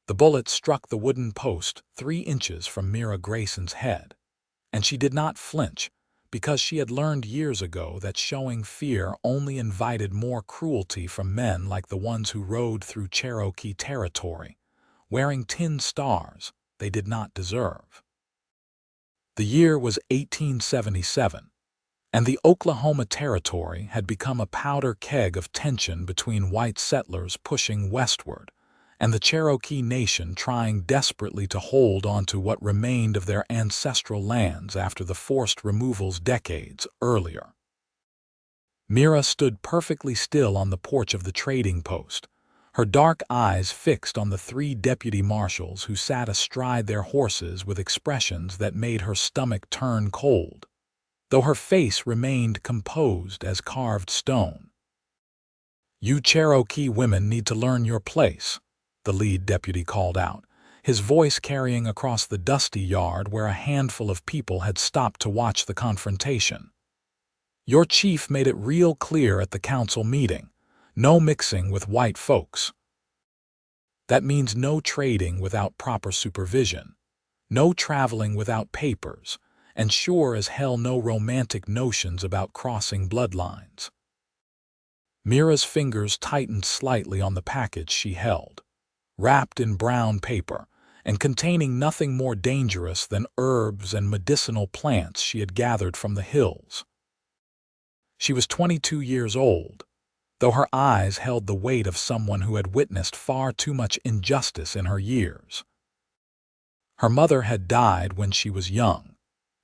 The bullet struck the wooden post 3 inches from Mira Grayson's head, and she did not flinch because she had learned years ago that showing fear only invited more cruelty from men like the ones who rode through Cherokee territory, wearing tin stars they did not deserve. The year was 1877, and the Oklahoma Territory had become a powder keg of tension between white settlers pushing westward and the Cherokee Nation trying desperately to hold onto what remained of their ancestral lands after the forced removals decades earlier. Mira stood perfectly still on the porch of the trading post, her dark eyes fixed on the 3 deputy marshals who sat astride their horses with expressions that made her stomach turn cold, though her face remained composed as carved stone. "You Cherokee women need to learn your place," the lead deputy called out, his voice carrying across the dusty yard where a handful of people had stopped to watch the confrontation. "Your chief made it real clear at the council meeting. No mixing with white folks. That means no trading without proper supervision, no traveling without papers, and sure as hell no romantic notions about crossing bloodlines." Mira's fingers tightened slightly on the package she held, wrapped in brown paper and containing nothing more dangerous than herbs and medicinal plants she had gathered from the hills. She was 22 years old, though her eyes held the weight of someone who had witnessed far too much injustice in her years. Her mother had died when she was young,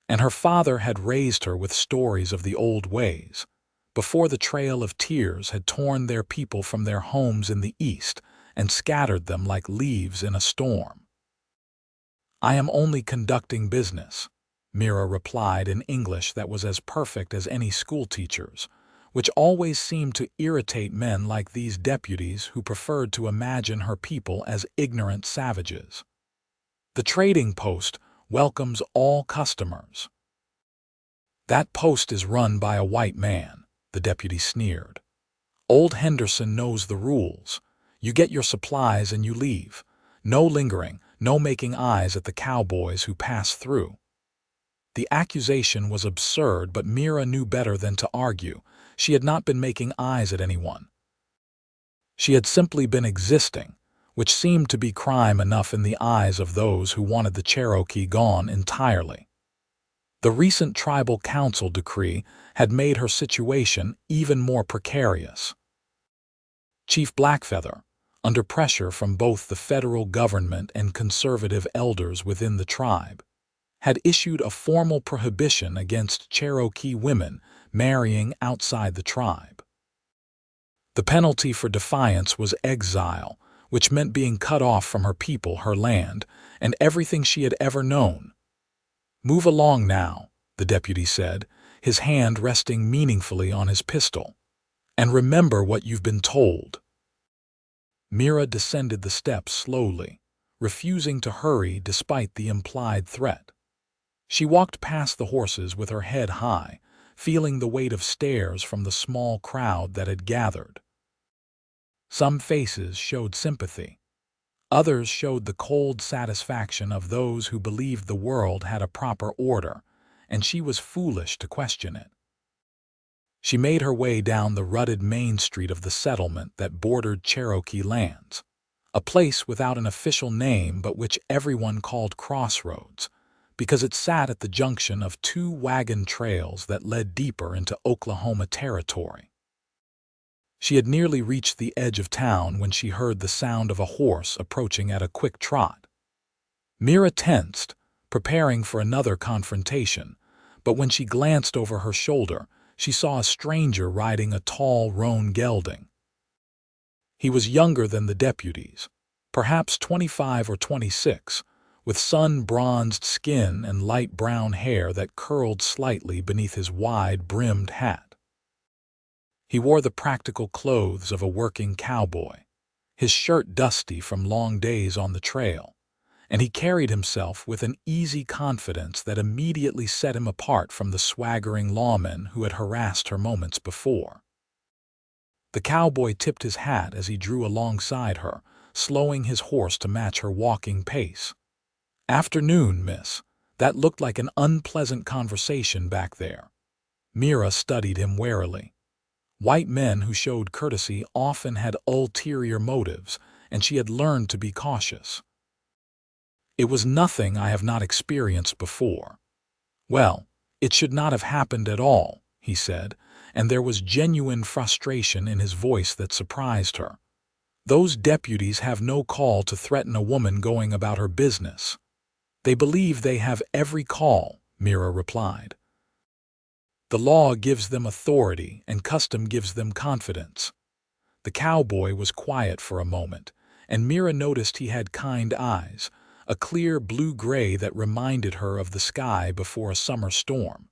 and her father had raised her with stories of the old ways, before the Trail of Tears had torn their people from their homes in the East and scattered them like leaves in a storm. "I am only conducting business," Mira replied in English that was as perfect as any schoolteacher's, which always seemed to irritate men like these deputies who preferred to imagine her people as ignorant savages. "The trading post welcomes all customers." "That post is run by a white man," the deputy sneered. "Old Henderson knows the rules. You get your supplies and you leave. No lingering, no making eyes at the cowboys who pass through." The accusation was absurd, but Mira knew better than to argue. She had not been making eyes at anyone. She had simply been existing, which seemed to be crime enough in the eyes of those who wanted the Cherokee gone entirely. The recent tribal council decree had made her situation even more precarious. Chief Blackfeather, under pressure from both the federal government and conservative elders within the tribe, had issued a formal prohibition against Cherokee women marrying outside the tribe. The penalty for defiance was exile, which meant being cut off from her people, her land, and everything she had ever known. "Move along now," the deputy said, his hand resting meaningfully on his pistol. "And remember what you've been told." Mira descended the steps slowly, refusing to hurry despite the implied threat. She walked past the horses with her head high, feeling the weight of stares from the small crowd that had gathered. Some faces showed sympathy. Others showed the cold satisfaction of those who believed the world had a proper order, and she was foolish to question it. She made her way down the rutted main street of the settlement that bordered Cherokee lands, a place without an official name but which everyone called Crossroads, because it sat at the junction of 2 wagon trails that led deeper into Oklahoma Territory. She had nearly reached the edge of town when she heard the sound of a horse approaching at a quick trot. Mira tensed, preparing for another confrontation, but when she glanced over her shoulder, she saw a stranger riding a tall roan gelding. He was younger than the deputies, perhaps 25 or 26, with sun-bronzed skin and light brown hair that curled slightly beneath his wide-brimmed hat. He wore the practical clothes of a working cowboy, his shirt dusty from long days on the trail, and he carried himself with an easy confidence that immediately set him apart from the swaggering lawmen who had harassed her moments before. The cowboy tipped his hat as he drew alongside her, slowing his horse to match her walking pace. "Afternoon, miss. That looked like an unpleasant conversation back there." Mira studied him warily. White men who showed courtesy often had ulterior motives, and she had learned to be cautious. "It was nothing I have not experienced before." "Well, it should not have happened at all," he said, and there was genuine frustration in his voice that surprised her. "Those deputies have no call to threaten a woman going about her business." "They believe they have every call," Mira replied. "The law gives them authority and custom gives them confidence." The cowboy was quiet for a moment, and Mira noticed he had kind eyes, a clear blue-gray that reminded her of the sky before a summer storm.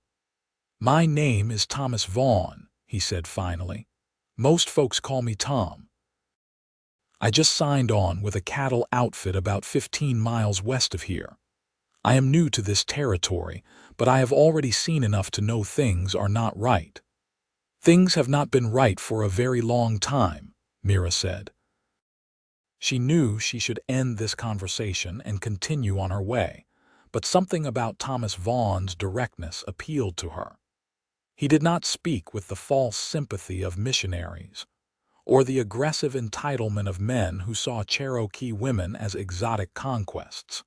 "My name is Thomas Vaughn," he said finally. "Most folks call me Tom. I just signed on with a cattle outfit about 15 miles west of here. I am new to this territory, but I have already seen enough to know things are not right." "Things have not been right for a very long time," Mira said. She knew she should end this conversation and continue on her way, but something about Thomas Vaughn's directness appealed to her. He did not speak with the false sympathy of missionaries, or the aggressive entitlement of men who saw Cherokee women as exotic conquests.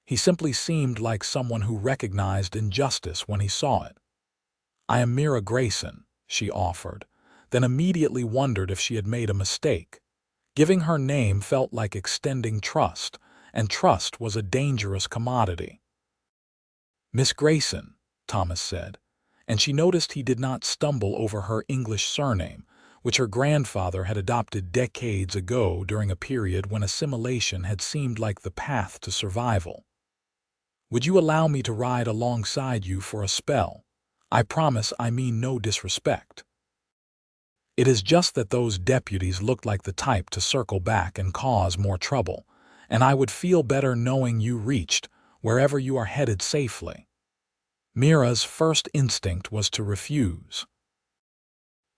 He simply seemed like someone who recognized injustice when he saw it. "I am Mira Grayson," she offered, then immediately wondered if she had made a mistake. Giving her name felt like extending trust, and trust was a dangerous commodity. "Miss Grayson," Thomas said, and she noticed he did not stumble over her English surname, which her grandfather had adopted decades ago during a period when assimilation had seemed like the path to survival. "Would you allow me to ride alongside you for a spell? I promise I mean no disrespect." "It is just that those deputies looked like the type to circle back and cause more trouble, and I would feel better knowing you reached wherever you are headed safely." Mira's first instinct was to refuse.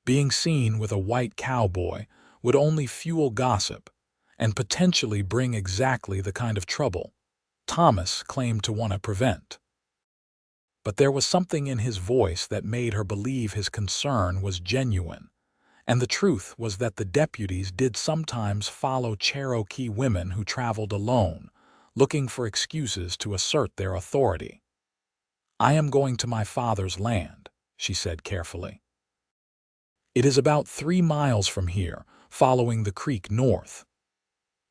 Being seen with a white cowboy would only fuel gossip and potentially bring exactly the kind of trouble Thomas claimed to want to prevent. But there was something in his voice that made her believe his concern was genuine. And the truth was that the deputies did sometimes follow Cherokee women who traveled alone, looking for excuses to assert their authority. "I am going to my father's land," she said carefully. "It is about 3 miles from here, following the creek north."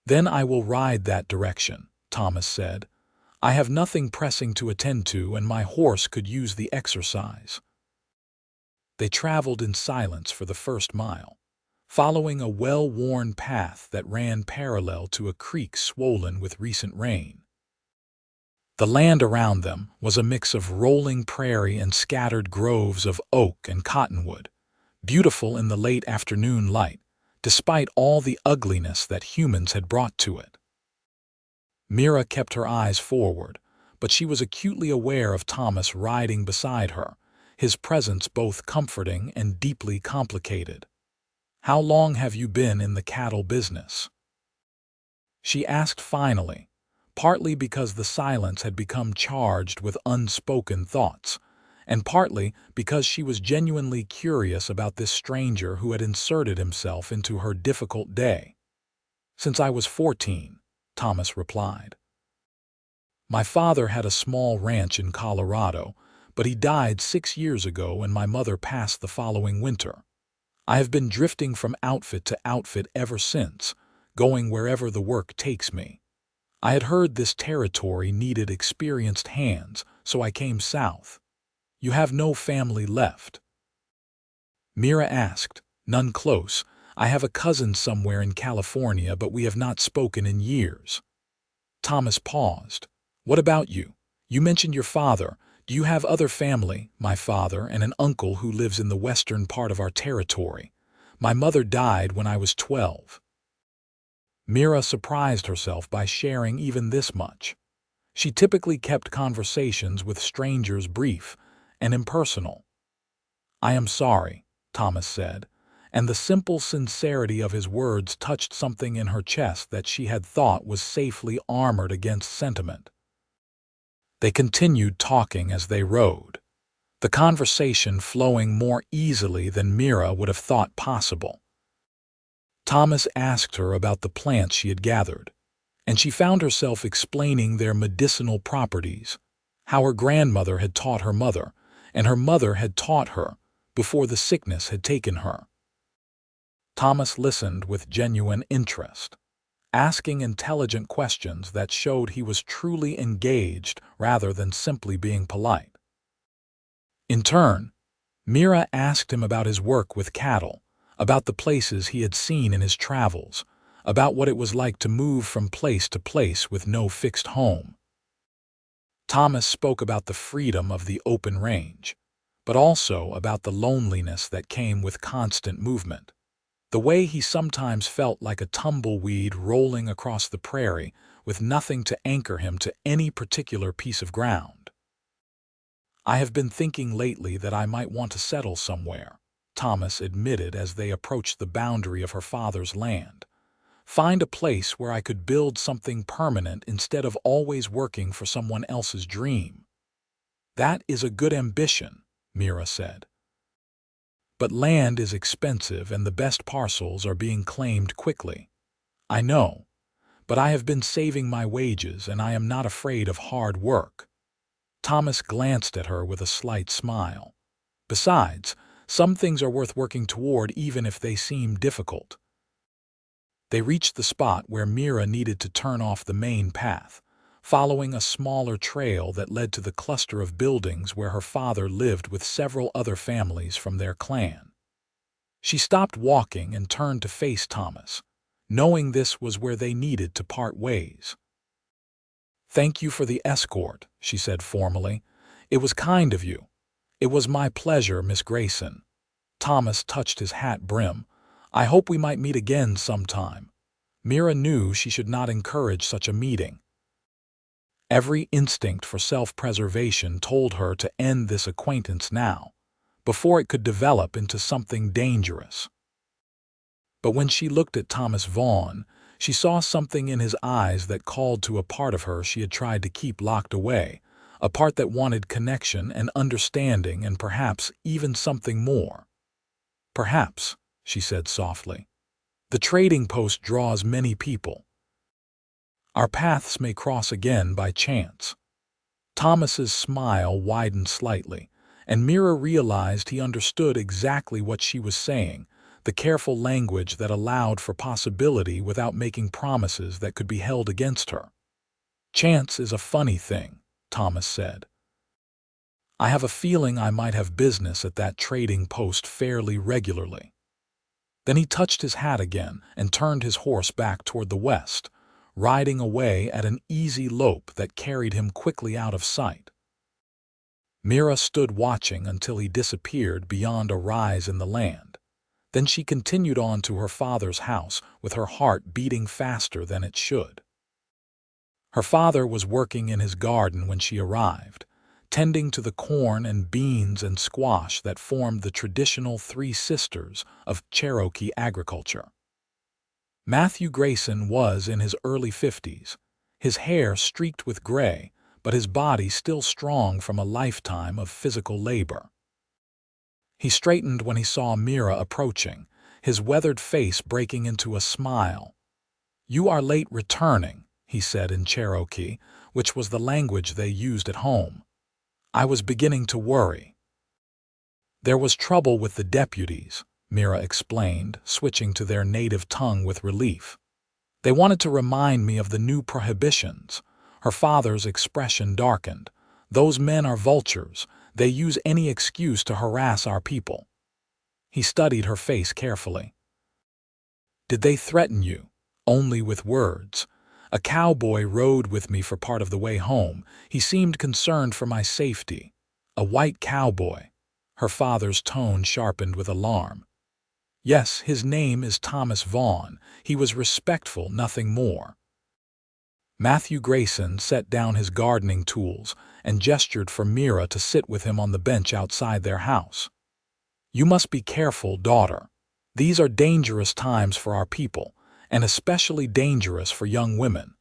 "Then I will ride that direction," Thomas said. "I have nothing pressing to attend to, and my horse could use the exercise." They traveled in silence for the first mile, following a well-worn path that ran parallel to a creek swollen with recent rain. The land around them was a mix of rolling prairie and scattered groves of oak and cottonwood, beautiful in the late afternoon light, despite all the ugliness that humans had brought to it. Mira kept her eyes forward, but she was acutely aware of Thomas riding beside her, his presence both comforting and deeply complicated. "How long have you been in the cattle business?" she asked finally, partly because the silence had become charged with unspoken thoughts, and partly because she was genuinely curious about this stranger who had inserted himself into her difficult day. "Since I was 14, Thomas replied. "My father had a small ranch in Colorado, but he died 6 years ago and my mother passed the following winter. I have been drifting from outfit to outfit ever since, going wherever the work takes me. I had heard this territory needed experienced hands, so I came south." "You have no family left?" Mira asked. "None close. I have a cousin somewhere in California, but we have not spoken in years." Thomas paused. "What about you? You mentioned your father. Do you have other family?" "My father and an uncle who lives in the western part of our territory. My mother died when I was 12. Mira surprised herself by sharing even this much. She typically kept conversations with strangers brief and impersonal. "I am sorry," Thomas said, and the simple sincerity of his words touched something in her chest that she had thought was safely armored against sentiment. They continued talking as they rode, the conversation flowing more easily than Mira would have thought possible. Thomas asked her about the plants she had gathered, and she found herself explaining their medicinal properties, how her grandmother had taught her mother, and her mother had taught her before the sickness had taken her. Thomas listened with genuine interest, asking intelligent questions that showed he was truly engaged rather than simply being polite. In turn, Mira asked him about his work with cattle, about the places he had seen in his travels, about what it was like to move from place to place with no fixed home. Thomas spoke about the freedom of the open range, but also about the loneliness that came with constant movement, the way he sometimes felt like a tumbleweed rolling across the prairie with nothing to anchor him to any particular piece of ground. "I have been thinking lately that I might want to settle somewhere," Thomas admitted as they approached the boundary of her father's land. "Find a place where I could build something permanent instead of always working for someone else's dream." "That is a good ambition," Mira said. "But land is expensive and the best parcels are being claimed quickly." "I know, but I have been saving my wages and I am not afraid of hard work." Thomas glanced at her with a slight smile. "Besides, some things are worth working toward even if they seem difficult." They reached the spot where Mira needed to turn off the main path, following a smaller trail that led to the cluster of buildings where her father lived with several other families from their clan. She stopped walking and turned to face Thomas, knowing this was where they needed to part ways. "Thank you for the escort," she said formally. "It was kind of you." "It was my pleasure, Miss Grayson." Thomas touched his hat brim. "I hope we might meet again sometime." Mira knew she should not encourage such a meeting. Every instinct for self-preservation told her to end this acquaintance now, before it could develop into something dangerous. But when she looked at Thomas Vaughn, she saw something in his eyes that called to a part of her she had tried to keep locked away, a part that wanted connection and understanding and perhaps even something more. "Perhaps," she said softly. "The trading post draws many people. Our paths may cross again by chance." Thomas's smile widened slightly, and Mira realized he understood exactly what she was saying, the careful language that allowed for possibility without making promises that could be held against her. "Chance is a funny thing," Thomas said. "I have a feeling I might have business at that trading post fairly regularly." Then he touched his hat again and turned his horse back toward the west, riding away at an easy lope that carried him quickly out of sight. Mira stood watching until he disappeared beyond a rise in the land. Then she continued on to her father's house with her heart beating faster than it should. Her father was working in his garden when she arrived, tending to the corn and beans and squash that formed the traditional three sisters of Cherokee agriculture. Matthew Grayson was in his early 50s, his hair streaked with gray, but his body still strong from a lifetime of physical labor. He straightened when he saw Mira approaching, his weathered face breaking into a smile. "You are late returning," he said in Cherokee, which was the language they used at home. "I was beginning to worry." "There was trouble with the deputies," Mira explained, switching to their native tongue with relief. "They wanted to remind me of the new prohibitions." Her father's expression darkened. "Those men are vultures. They use any excuse to harass our people." He studied her face carefully. "Did they threaten you?" "Only with words. A cowboy rode with me for part of the way home. He seemed concerned for my safety." "A white cowboy?" Her father's tone sharpened with alarm. "Yes, his name is Thomas Vaughn. He was respectful, nothing more." Matthew Grayson set down his gardening tools and gestured for Mira to sit with him on the bench outside their house. "You must be careful, daughter." These are dangerous times for our people, and especially dangerous for young women.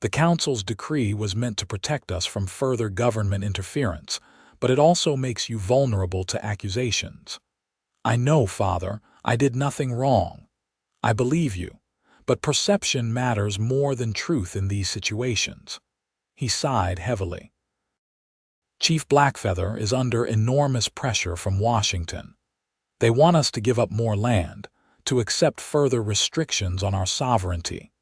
The council's decree was meant to protect us from further government interference, but it also makes you vulnerable to accusations. I know, Father, I did nothing wrong. I believe you, but perception matters more than truth in these situations. He sighed heavily. Chief Blackfeather is under enormous pressure from Washington. They want us to give up more land, to accept further restrictions on our sovereignty.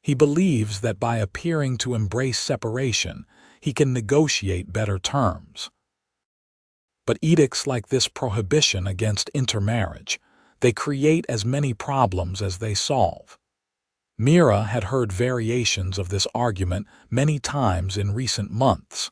He believes that by appearing to embrace separation, he can negotiate better terms. But edicts like this prohibition against intermarriage, they create as many problems as they solve. Mira had heard variations of this argument many times in recent months.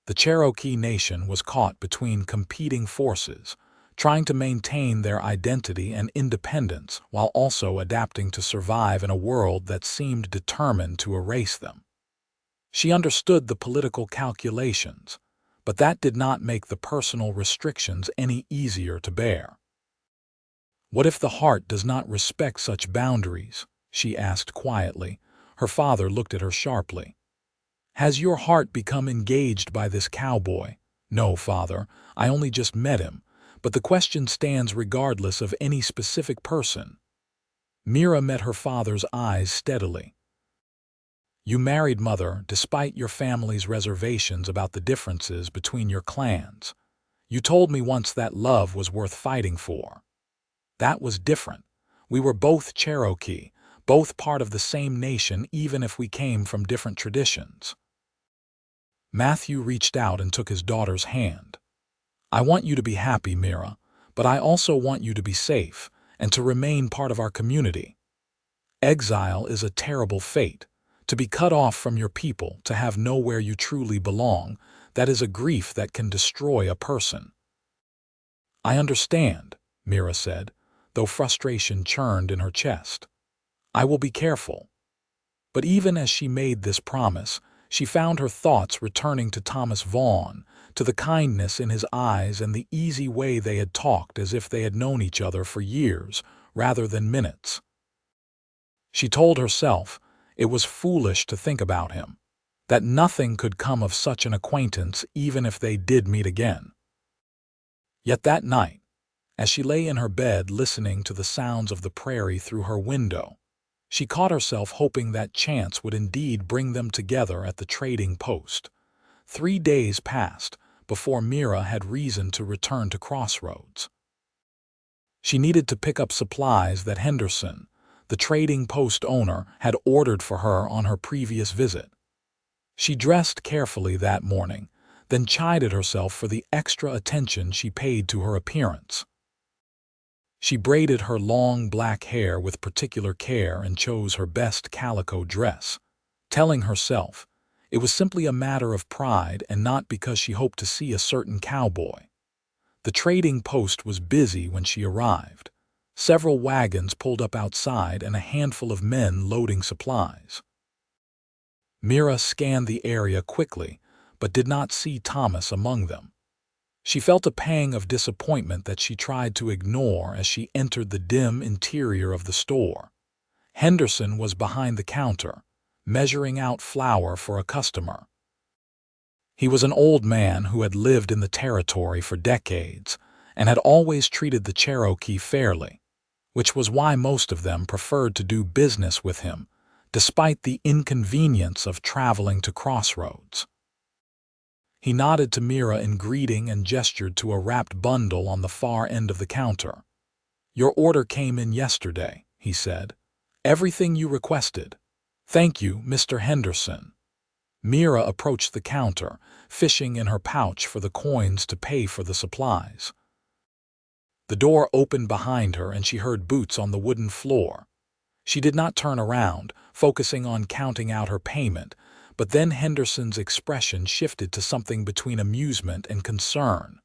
The Cherokee Nation was caught between competing forces, trying to maintain their identity and independence while also adapting to survive in a world that seemed determined to erase them. She understood the political calculations, but that did not make the personal restrictions any easier to bear. "What if the heart does not respect such boundaries?" she asked quietly. Her father looked at her sharply. "Has your heart become engaged by this cowboy?" "No, Father, I only just met him, but the question stands regardless of any specific person." Mira met her father's eyes steadily. "You married Mother despite your family's reservations about the differences between your clans. You told me once that love was worth fighting for. That was different. We were both Cherokee, both part of the same nation even if we came from different traditions." Matthew reached out and took his daughter's hand. "I want you to be happy, Mira, but I also want you to be safe and to remain part of our community. Exile is a terrible fate. To be cut off from your people, to have nowhere you truly belong, that is a grief that can destroy a person." "I understand," Mira said, though frustration churned in her chest. "I will be careful." But even as she made this promise, she found her thoughts returning to Thomas Vaughn, to the kindness in his eyes and the easy way they had talked as if they had known each other for years rather than minutes. She told herself it was foolish to think about him, that nothing could come of such an acquaintance even if they did meet again. Yet that night, as she lay in her bed listening to the sounds of the prairie through her window, she caught herself hoping that chance would indeed bring them together at the trading post. 3 days passed before Mira had reason to return to Crossroads. She needed to pick up supplies that Henderson, the trading post owner, had ordered for her on her previous visit. She dressed carefully that morning, then chided herself for the extra attention she paid to her appearance. She braided her long black hair with particular care and chose her best calico dress, telling herself it was simply a matter of pride and not because she hoped to see a certain cowboy. The trading post was busy when she arrived. Several wagons pulled up outside and a handful of men loading supplies. Mira scanned the area quickly, but did not see Thomas among them. She felt a pang of disappointment that she tried to ignore as she entered the dim interior of the store. Henderson was behind the counter, measuring out flour for a customer. He was an old man who had lived in the territory for decades and had always treated the Cherokee fairly, which was why most of them preferred to do business with him, despite the inconvenience of traveling to Crossroads. He nodded to Mira in greeting and gestured to a wrapped bundle on the far end of the counter. "Your order came in yesterday," he said. "Everything you requested." "Thank you, Mr. Henderson." Mira approached the counter, fishing in her pouch for the coins to pay for the supplies. The door opened behind her and she heard boots on the wooden floor. She did not turn around, focusing on counting out her payment, but then Henderson's expression shifted to something between amusement and concern.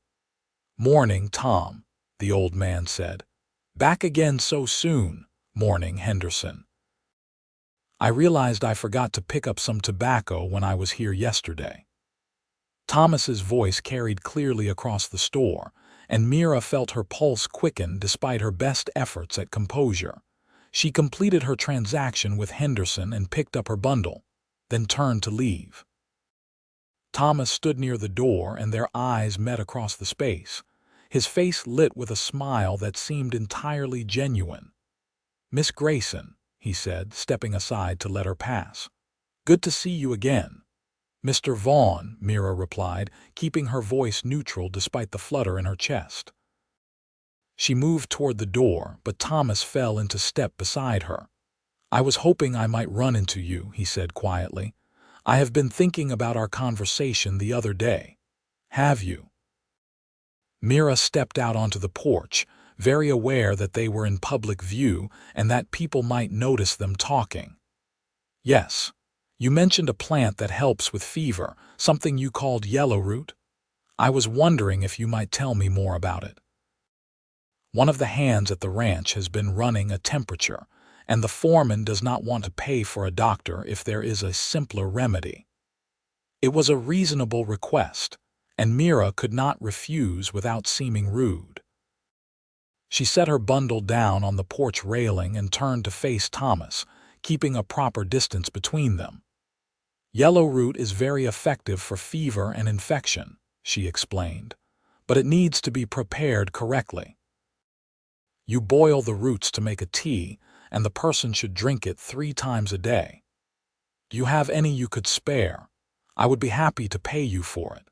"Morning, Tom," the old man said. "Back again so soon." "Morning, Henderson. I realized I forgot to pick up some tobacco when I was here yesterday." Thomas's voice carried clearly across the store, and Mira felt her pulse quicken despite her best efforts at composure. She completed her transaction with Henderson and picked up her bundle, then turned to leave. Thomas stood near the door and their eyes met across the space, his face lit with a smile that seemed entirely genuine. "Miss Grayson," he said, stepping aside to let her pass. "Good to see you again." "Mr. Vaughn," Mira replied, keeping her voice neutral despite the flutter in her chest. She moved toward the door, but Thomas fell into step beside her. "I was hoping I might run into you," he said quietly. "I have been thinking about our conversation the other day." "Have you?" Mira stepped out onto the porch, very aware that they were in public view and that people might notice them talking. "Yes. You mentioned a plant that helps with fever, something you called yellowroot. I was wondering if you might tell me more about it. One of the hands at the ranch has been running a temperature, and the foreman does not want to pay for a doctor if there is a simpler remedy." It was a reasonable request, and Mira could not refuse without seeming rude. She set her bundle down on the porch railing and turned to face Thomas, keeping a proper distance between them. "Yellowroot is very effective for fever and infection," she explained, "but it needs to be prepared correctly. You boil the roots to make a tea, and the person should drink it 3 times a day. Do you have any you could spare? I would be happy to pay you for it."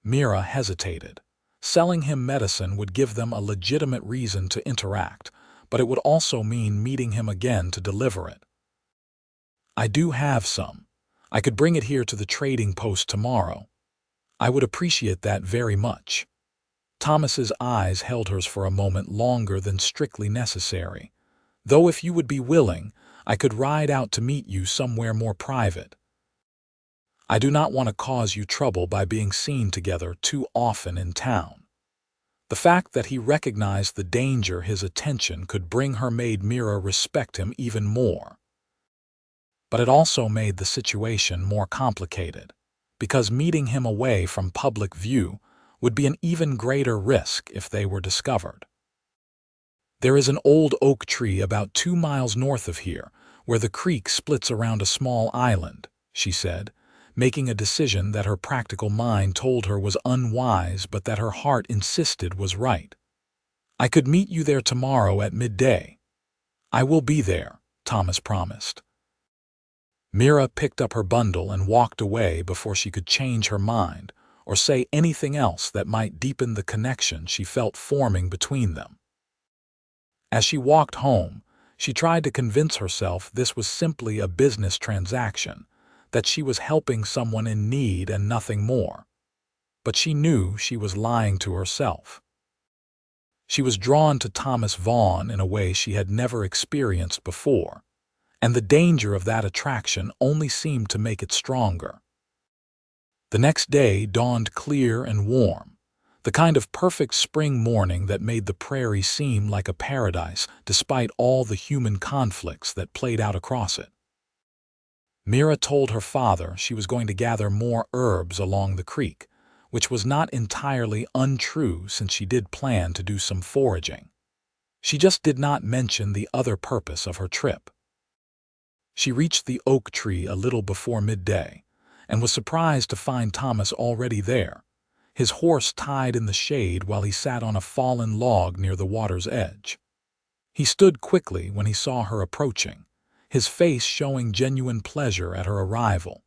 Mira hesitated. Selling him medicine would give them a legitimate reason to interact, but it would also mean meeting him again to deliver it. "I do have some. I could bring it here to the trading post tomorrow. I would appreciate that very much." Thomas's eyes held hers for a moment longer than strictly necessary. "Though if you would be willing, I could ride out to meet you somewhere more private. I do not want to cause you trouble by being seen together too often in town." The fact that he recognized the danger his attention could bring her made Mira respect him even more. But it also made the situation more complicated, because meeting him away from public view would be an even greater risk if they were discovered. "There is an old oak tree about 2 miles north of here, where the creek splits around a small island," she said, making a decision that her practical mind told her was unwise but that her heart insisted was right. "I could meet you there tomorrow at midday." "I will be there," Thomas promised. Mira picked up her bundle and walked away before she could change her mind or say anything else that might deepen the connection she felt forming between them. As she walked home, she tried to convince herself this was simply a business transaction, that she was helping someone in need and nothing more. But she knew she was lying to herself. She was drawn to Thomas Vaughn in a way she had never experienced before, and the danger of that attraction only seemed to make it stronger. The next day dawned clear and warm, the kind of perfect spring morning that made the prairie seem like a paradise despite all the human conflicts that played out across it. Mira told her father she was going to gather more herbs along the creek, which was not entirely untrue since she did plan to do some foraging. She just did not mention the other purpose of her trip. She reached the oak tree a little before midday, and was surprised to find Thomas already there, his horse tied in the shade while he sat on a fallen log near the water's edge. He stood quickly when he saw her approaching, his face showing genuine pleasure at her arrival.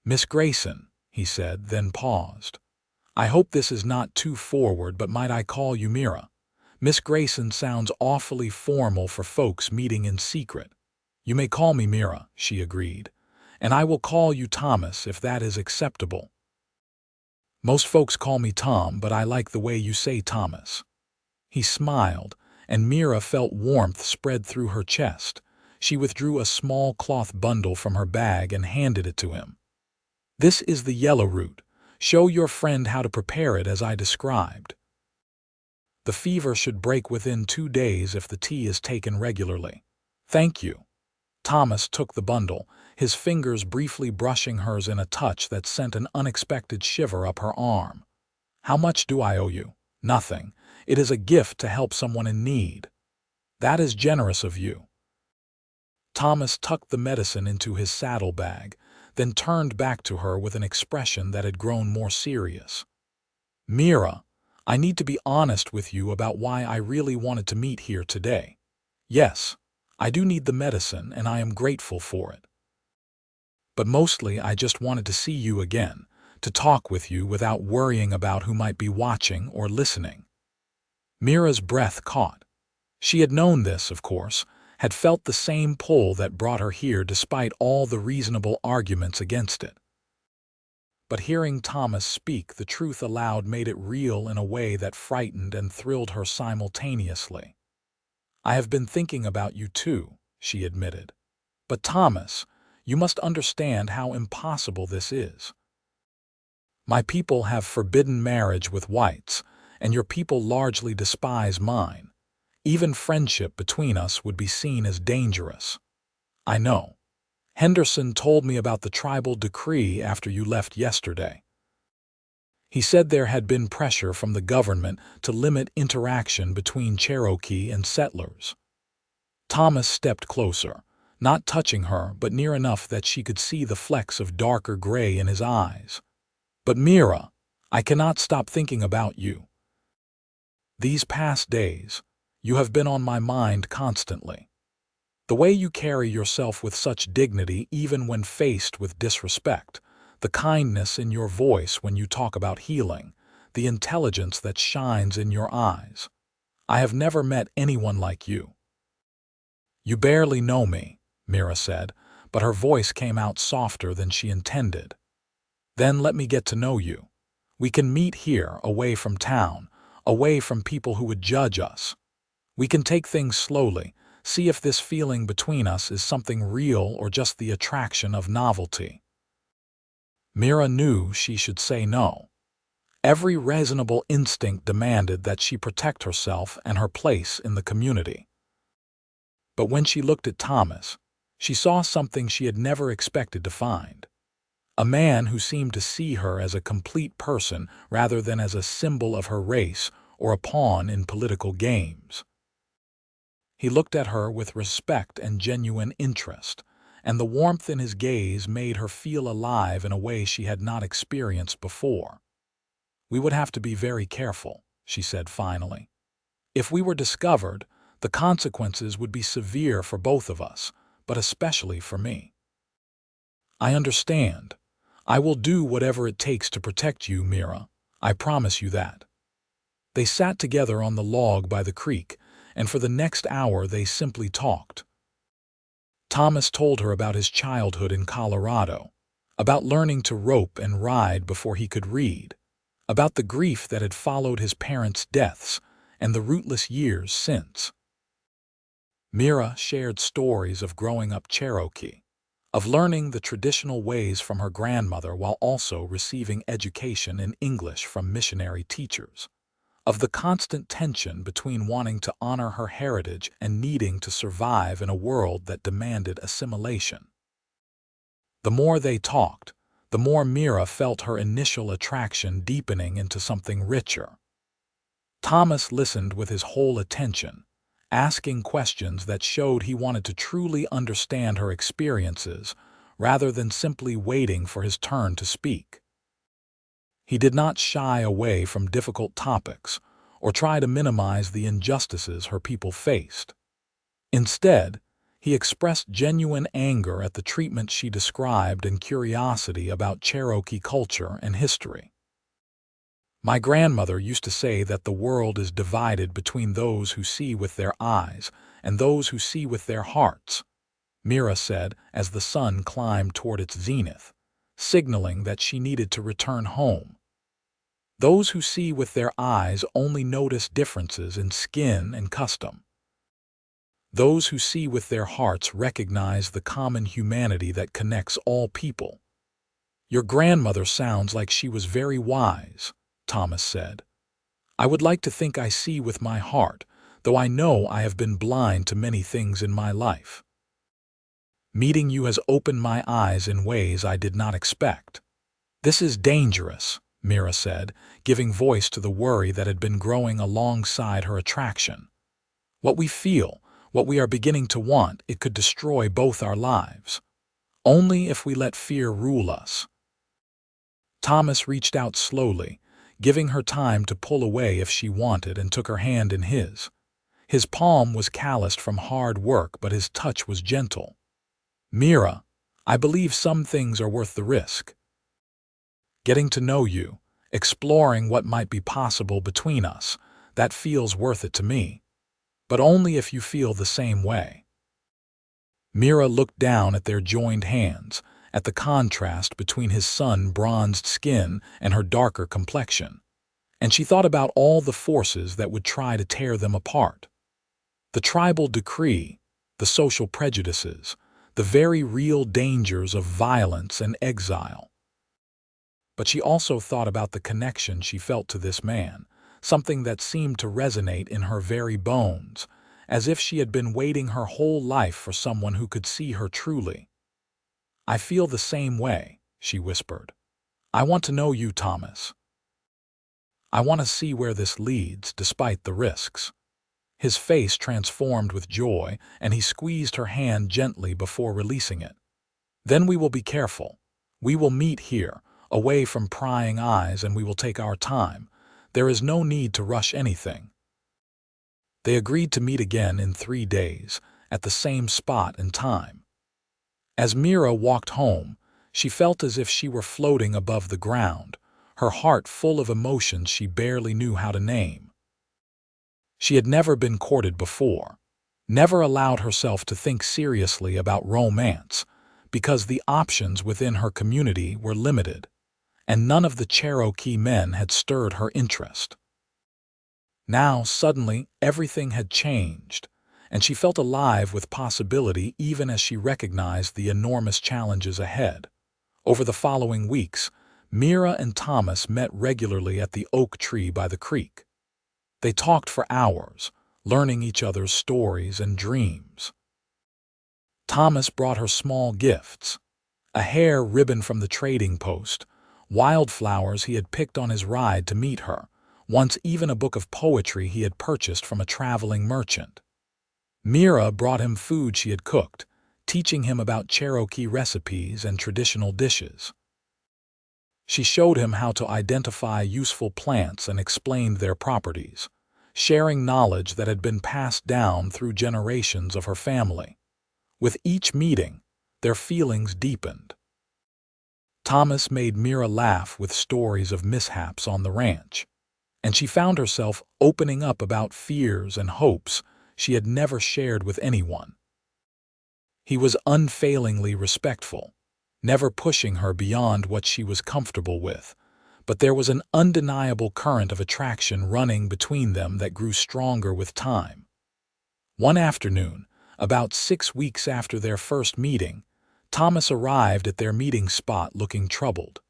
"Miss Grayson," he said, then paused. "I hope this is not too forward, but might I call you Mira? Miss Grayson sounds awfully formal for folks meeting in secret." "You may call me Mira," she agreed, "and I will call you Thomas if that is acceptable." "Most folks call me Tom, but I like the way you say Thomas." He smiled, and Mira felt warmth spread through her chest. She withdrew a small cloth bundle from her bag and handed it to him. "This is the yellowroot. Show your friend how to prepare it as I described. The fever should break within 2 days if the tea is taken regularly." "Thank you." Thomas took the bundle, his fingers briefly brushing hers in a touch that sent an unexpected shiver up her arm. "How much do I owe you?" Nothing. It is a gift to help someone in need. That is generous of you." Thomas tucked the medicine into his saddlebag, then turned back to her with an expression that had grown more serious. "Mira, I need to be honest with you about why I really wanted to meet here today. Yes, I do need the medicine and I am grateful for it. But mostly I just wanted to see you again, to talk with you without worrying about who might be watching or listening." Mira's breath caught. She had known this, of course, had felt the same pull that brought her here despite all the reasonable arguments against it. But hearing Thomas speak the truth aloud made it real in a way that frightened and thrilled her simultaneously. "I have been thinking about you too," she admitted. "But Thomas, you must understand how impossible this is. My people have forbidden marriage with whites, and your people largely despise mine. Even friendship between us would be seen as dangerous. I know. Henderson told me about the tribal decree after you left yesterday. He said there had been pressure from the government to limit interaction between Cherokee and settlers." Thomas stepped closer, not touching her but near enough that she could see the flecks of darker gray in his eyes. "But Mira, I cannot stop thinking about you. These past days, you have been on my mind constantly. The way you carry yourself with such dignity even when faced with disrespect, the kindness in your voice when you talk about healing, the intelligence that shines in your eyes. I have never met anyone like you." "You barely know me," Mira said, but her voice came out softer than she intended. "Then let me get to know you. We can meet here, away from town, away from people who would judge us. We can take things slowly, see if this feeling between us is something real or just the attraction of novelty." Mira knew she should say no. Every reasonable instinct demanded that she protect herself and her place in the community. But when she looked at Thomas, she saw something she had never expected to find. A man who seemed to see her as a complete person rather than as a symbol of her race or a pawn in political games. He looked at her with respect and genuine interest, and the warmth in his gaze made her feel alive in a way she had not experienced before. "We would have to be very careful," she said finally. "If we were discovered, the consequences would be severe for both of us, but especially for me." "I understand. I will do whatever it takes to protect you, Mira. I promise you that." They sat together on the log by the creek, and for the next hour they simply talked. Thomas told her about his childhood in Colorado, about learning to rope and ride before he could read, about the grief that had followed his parents' deaths and the rootless years since. Mira shared stories of growing up Cherokee, of learning the traditional ways from her grandmother while also receiving education in English from missionary teachers, of the constant tension between wanting to honor her heritage and needing to survive in a world that demanded assimilation. The more they talked, the more Mira felt her initial attraction deepening into something richer. Thomas listened with his whole attention, asking questions that showed he wanted to truly understand her experiences rather than simply waiting for his turn to speak. He did not shy away from difficult topics or try to minimize the injustices her people faced. Instead, he expressed genuine anger at the treatment she described and curiosity about Cherokee culture and history. "My grandmother used to say that the world is divided between those who see with their eyes and those who see with their hearts," Mira said as the sun climbed toward its zenith, signaling that she needed to return home. "Those who see with their eyes only notice differences in skin and custom. Those who see with their hearts recognize the common humanity that connects all people." "Your grandmother sounds like she was very wise," Thomas said. "I would like to think I see with my heart, though I know I have been blind to many things in my life. Meeting you has opened my eyes in ways I did not expect." "This is dangerous," Mira said, giving voice to the worry that had been growing alongside her attraction. What we feel, what we are beginning to want, it could destroy both our lives. Only if we let fear rule us. Thomas reached out slowly, giving her time to pull away if she wanted, and took her hand in his. His palm was calloused from hard work, but his touch was gentle. Mira, I believe some things are worth the risk. Getting to know you, exploring what might be possible between us, that feels worth it to me. But only if you feel the same way. Mira looked down at their joined hands, at the contrast between his sun-bronzed skin and her darker complexion, and she thought about all the forces that would try to tear them apart. The tribal decree, the social prejudices, the very real dangers of violence and exile. But she also thought about the connection she felt to this man, something that seemed to resonate in her very bones, as if she had been waiting her whole life for someone who could see her truly. I feel the same way, she whispered. I want to know you, Thomas. I want to see where this leads, despite the risks. His face transformed with joy, and he squeezed her hand gently before releasing it. Then we will be careful. We will meet here, away from prying eyes, and we will take our time. There is no need to rush anything. They agreed to meet again in 3 days, at the same spot and time. As Mira walked home, she felt as if she were floating above the ground, her heart full of emotions she barely knew how to name. She had never been courted before, never allowed herself to think seriously about romance, because the options within her community were limited, and none of the Cherokee men had stirred her interest. Now, suddenly, everything had changed, and she felt alive with possibility even as she recognized the enormous challenges ahead. Over the following weeks, Mira and Thomas met regularly at the oak tree by the creek. They talked for hours, learning each other's stories and dreams. Thomas brought her small gifts, a hair ribbon from the trading post, wildflowers he had picked on his ride to meet her, once even a book of poetry he had purchased from a traveling merchant. Mira brought him food she had cooked, teaching him about Cherokee recipes and traditional dishes. She showed him how to identify useful plants and explained their properties, sharing knowledge that had been passed down through generations of her family. With each meeting, their feelings deepened. Thomas made Mira laugh with stories of mishaps on the ranch, and she found herself opening up about fears and hopes she had never shared with anyone. He was unfailingly respectful, never pushing her beyond what she was comfortable with, but there was an undeniable current of attraction running between them that grew stronger with time. One afternoon, about 6 weeks after their first meeting, Thomas arrived at their meeting spot looking troubled.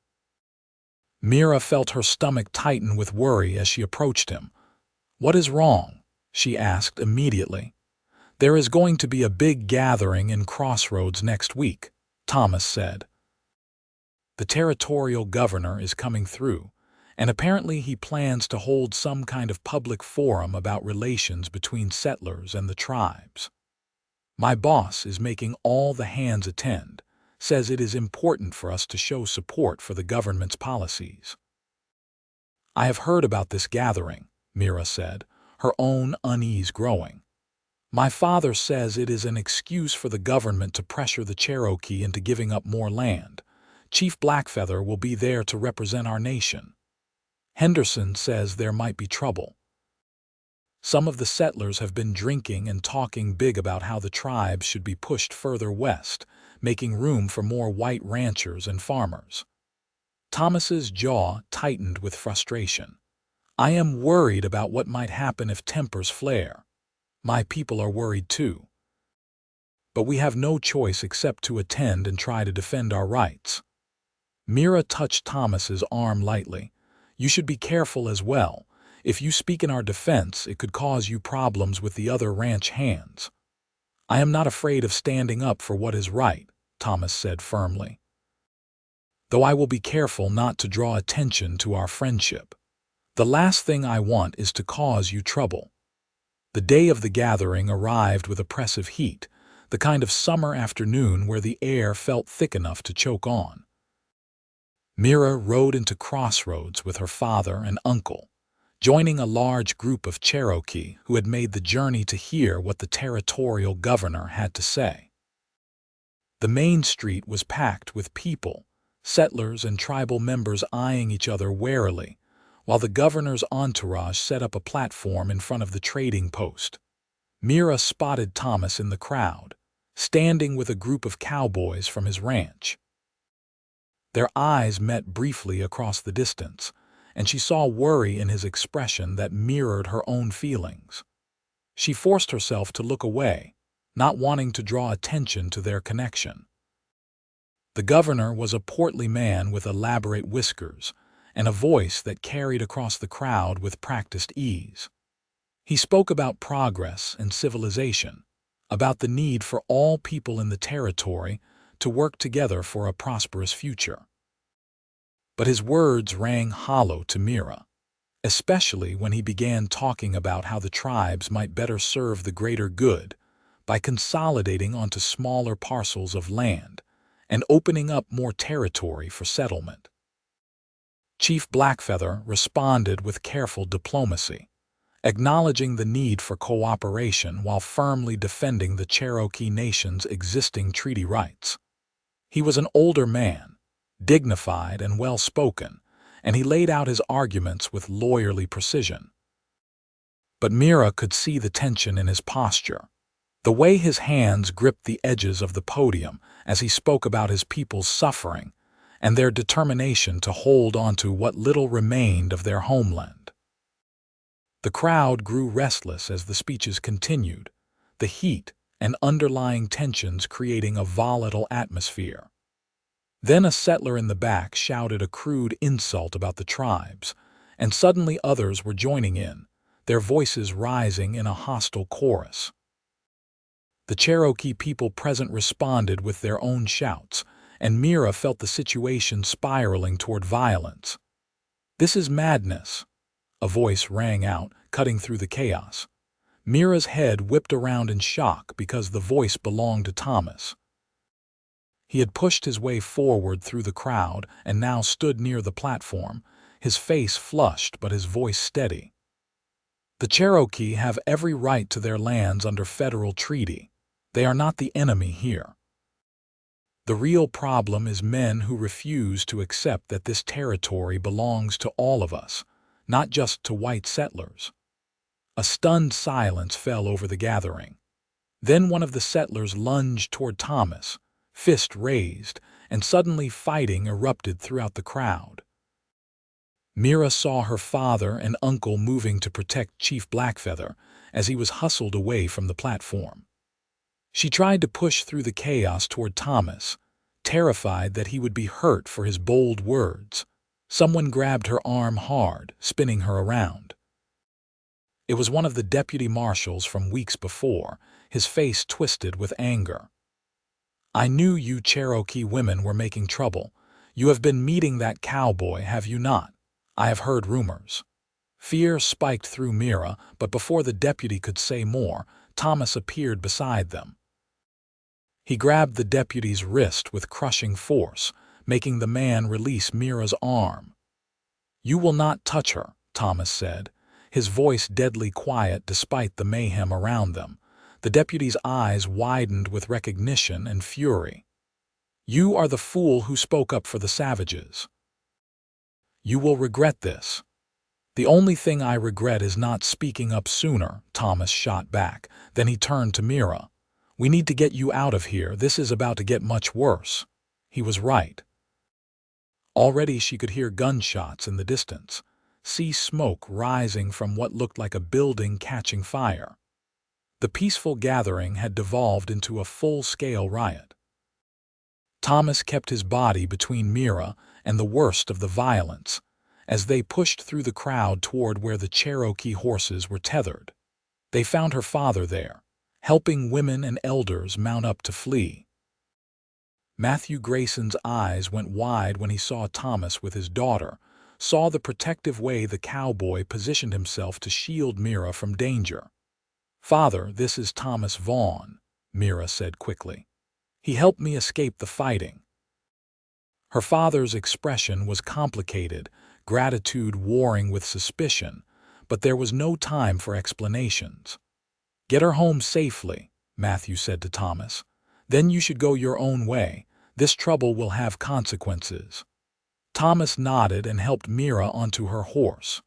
Mira felt her stomach tighten with worry as she approached him. "What is wrong?" she asked immediately. "There is going to be a big gathering in Crossroads next week," Thomas said. "The territorial governor is coming through, and apparently he plans to hold some kind of public forum about relations between settlers and the tribes. My boss is making all the hands attend, says it is important for us to show support for the government's policies." "I have heard about this gathering," Mira said, her own unease growing. "My father says it is an excuse for the government to pressure the Cherokee into giving up more land. Chief Blackfeather will be there to represent our nation. Henderson says there might be trouble. Some of the settlers have been drinking and talking big about how the tribes should be pushed further west, making room for more white ranchers and farmers." Thomas's jaw tightened with frustration. "I am worried about what might happen if tempers flare. My people are worried too. But we have no choice except to attend and try to defend our rights." Mira touched Thomas's arm lightly. "You should be careful as well. If you speak in our defense, it could cause you problems with the other ranch hands." "I am not afraid of standing up for what is right," Thomas said firmly. though I will be careful not to draw attention to our friendship. The last thing I want is to cause you trouble." The day of the gathering arrived with oppressive heat, the kind of summer afternoon where the air felt thick enough to choke on. Mira rode into Crossroads with her father and uncle, joining a large group of Cherokee who had made the journey to hear what the territorial governor had to say. The main street was packed with people, settlers and tribal members eyeing each other warily, while the governor's entourage set up a platform in front of the trading post. Mira spotted Thomas in the crowd, standing with a group of cowboys from his ranch. Their eyes met briefly across the distance, and she saw worry in his expression that mirrored her own feelings. She forced herself to look away, not wanting to draw attention to their connection. The governor was a portly man with elaborate whiskers and a voice that carried across the crowd with practiced ease. He spoke about progress and civilization, about the need for all people in the territory to work together for a prosperous future. But his words rang hollow to Mira, especially when he began talking about how the tribes might better serve the greater good by consolidating onto smaller parcels of land and opening up more territory for settlement. Chief Blackfeather responded with careful diplomacy, acknowledging the need for cooperation while firmly defending the Cherokee Nation's existing treaty rights. He was an older man, dignified and well-spoken, and he laid out his arguments with lawyerly precision. But Mira could see the tension in his posture, the way his hands gripped the edges of the podium as he spoke about his people's suffering and their determination to hold on to what little remained of their homeland. The crowd grew restless as the speeches continued, the heat and underlying tensions creating a volatile atmosphere. Then a settler in the back shouted a crude insult about the tribes, and suddenly others were joining in, their voices rising in a hostile chorus. The Cherokee people present responded with their own shouts, and Mira felt the situation spiraling toward violence. "This is madness," a voice rang out, cutting through the chaos. Mira's head whipped around in shock because the voice belonged to Thomas. He had pushed his way forward through the crowd and now stood near the platform, his face flushed but his voice steady. "The Cherokee have every right to their lands under federal treaty. They are not the enemy here. The real problem is men who refuse to accept that this territory belongs to all of us, not just to white settlers." A stunned silence fell over the gathering. Then one of the settlers lunged toward Thomas, fist raised, and suddenly fighting erupted throughout the crowd. Mira saw her father and uncle moving to protect Chief Blackfeather as he was hustled away from the platform. She tried to push through the chaos toward Thomas, terrified that he would be hurt for his bold words. Someone grabbed her arm hard, spinning her around. It was one of the deputy marshals from weeks before, his face twisted with anger. "I knew you Cherokee women were making trouble. You have been meeting that cowboy, have you not? I have heard rumors." Fear spiked through Mira, but before the deputy could say more, Thomas appeared beside them. He grabbed the deputy's wrist with crushing force, making the man release Mira's arm. "You will not touch her," Thomas said, his voice deadly quiet despite the mayhem around them. The deputy's eyes widened with recognition and fury. "You are the fool who spoke up for the savages. You will regret this." "The only thing I regret is not speaking up sooner," Thomas shot back. Then he turned to Mira. "We need to get you out of here. This is about to get much worse." He was right. Already she could hear gunshots in the distance, see smoke rising from what looked like a building catching fire. The peaceful gathering had devolved into a full-scale riot. Thomas kept his body between Mira and the worst of the violence as they pushed through the crowd toward where the Cherokee horses were tethered. They found her father there, helping women and elders mount up to flee. Matthew Grayson's eyes went wide when he saw Thomas with his daughter, saw the protective way the cowboy positioned himself to shield Mira from danger. "Father, this is Thomas Vaughn," Mira said quickly. "He helped me escape the fighting." Her father's expression was complicated, gratitude warring with suspicion, but there was no time for explanations. "Get her home safely," Matthew said to Thomas. "Then you should go your own way. This trouble will have consequences." Thomas nodded and helped Mira onto her horse.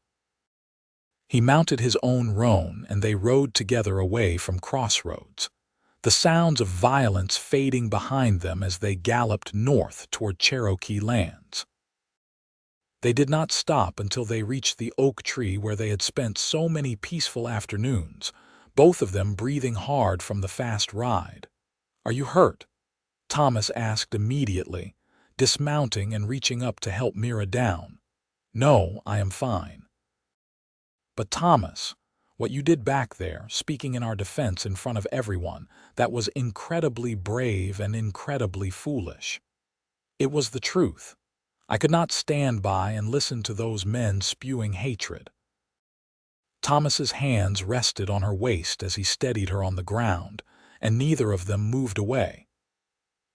He mounted his own roan, and they rode together away from Crossroads, the sounds of violence fading behind them as they galloped north toward Cherokee lands. They did not stop until they reached the oak tree where they had spent so many peaceful afternoons, both of them breathing hard from the fast ride. "Are you hurt?" Thomas asked immediately, dismounting and reaching up to help Mira down. "No, I am fine." "But Thomas, what you did back there, speaking in our defense in front of everyone, that was incredibly brave and incredibly foolish." "It was the truth. I could not stand by and listen to those men spewing hatred." Thomas's hands rested on her waist as he steadied her on the ground, and neither of them moved away.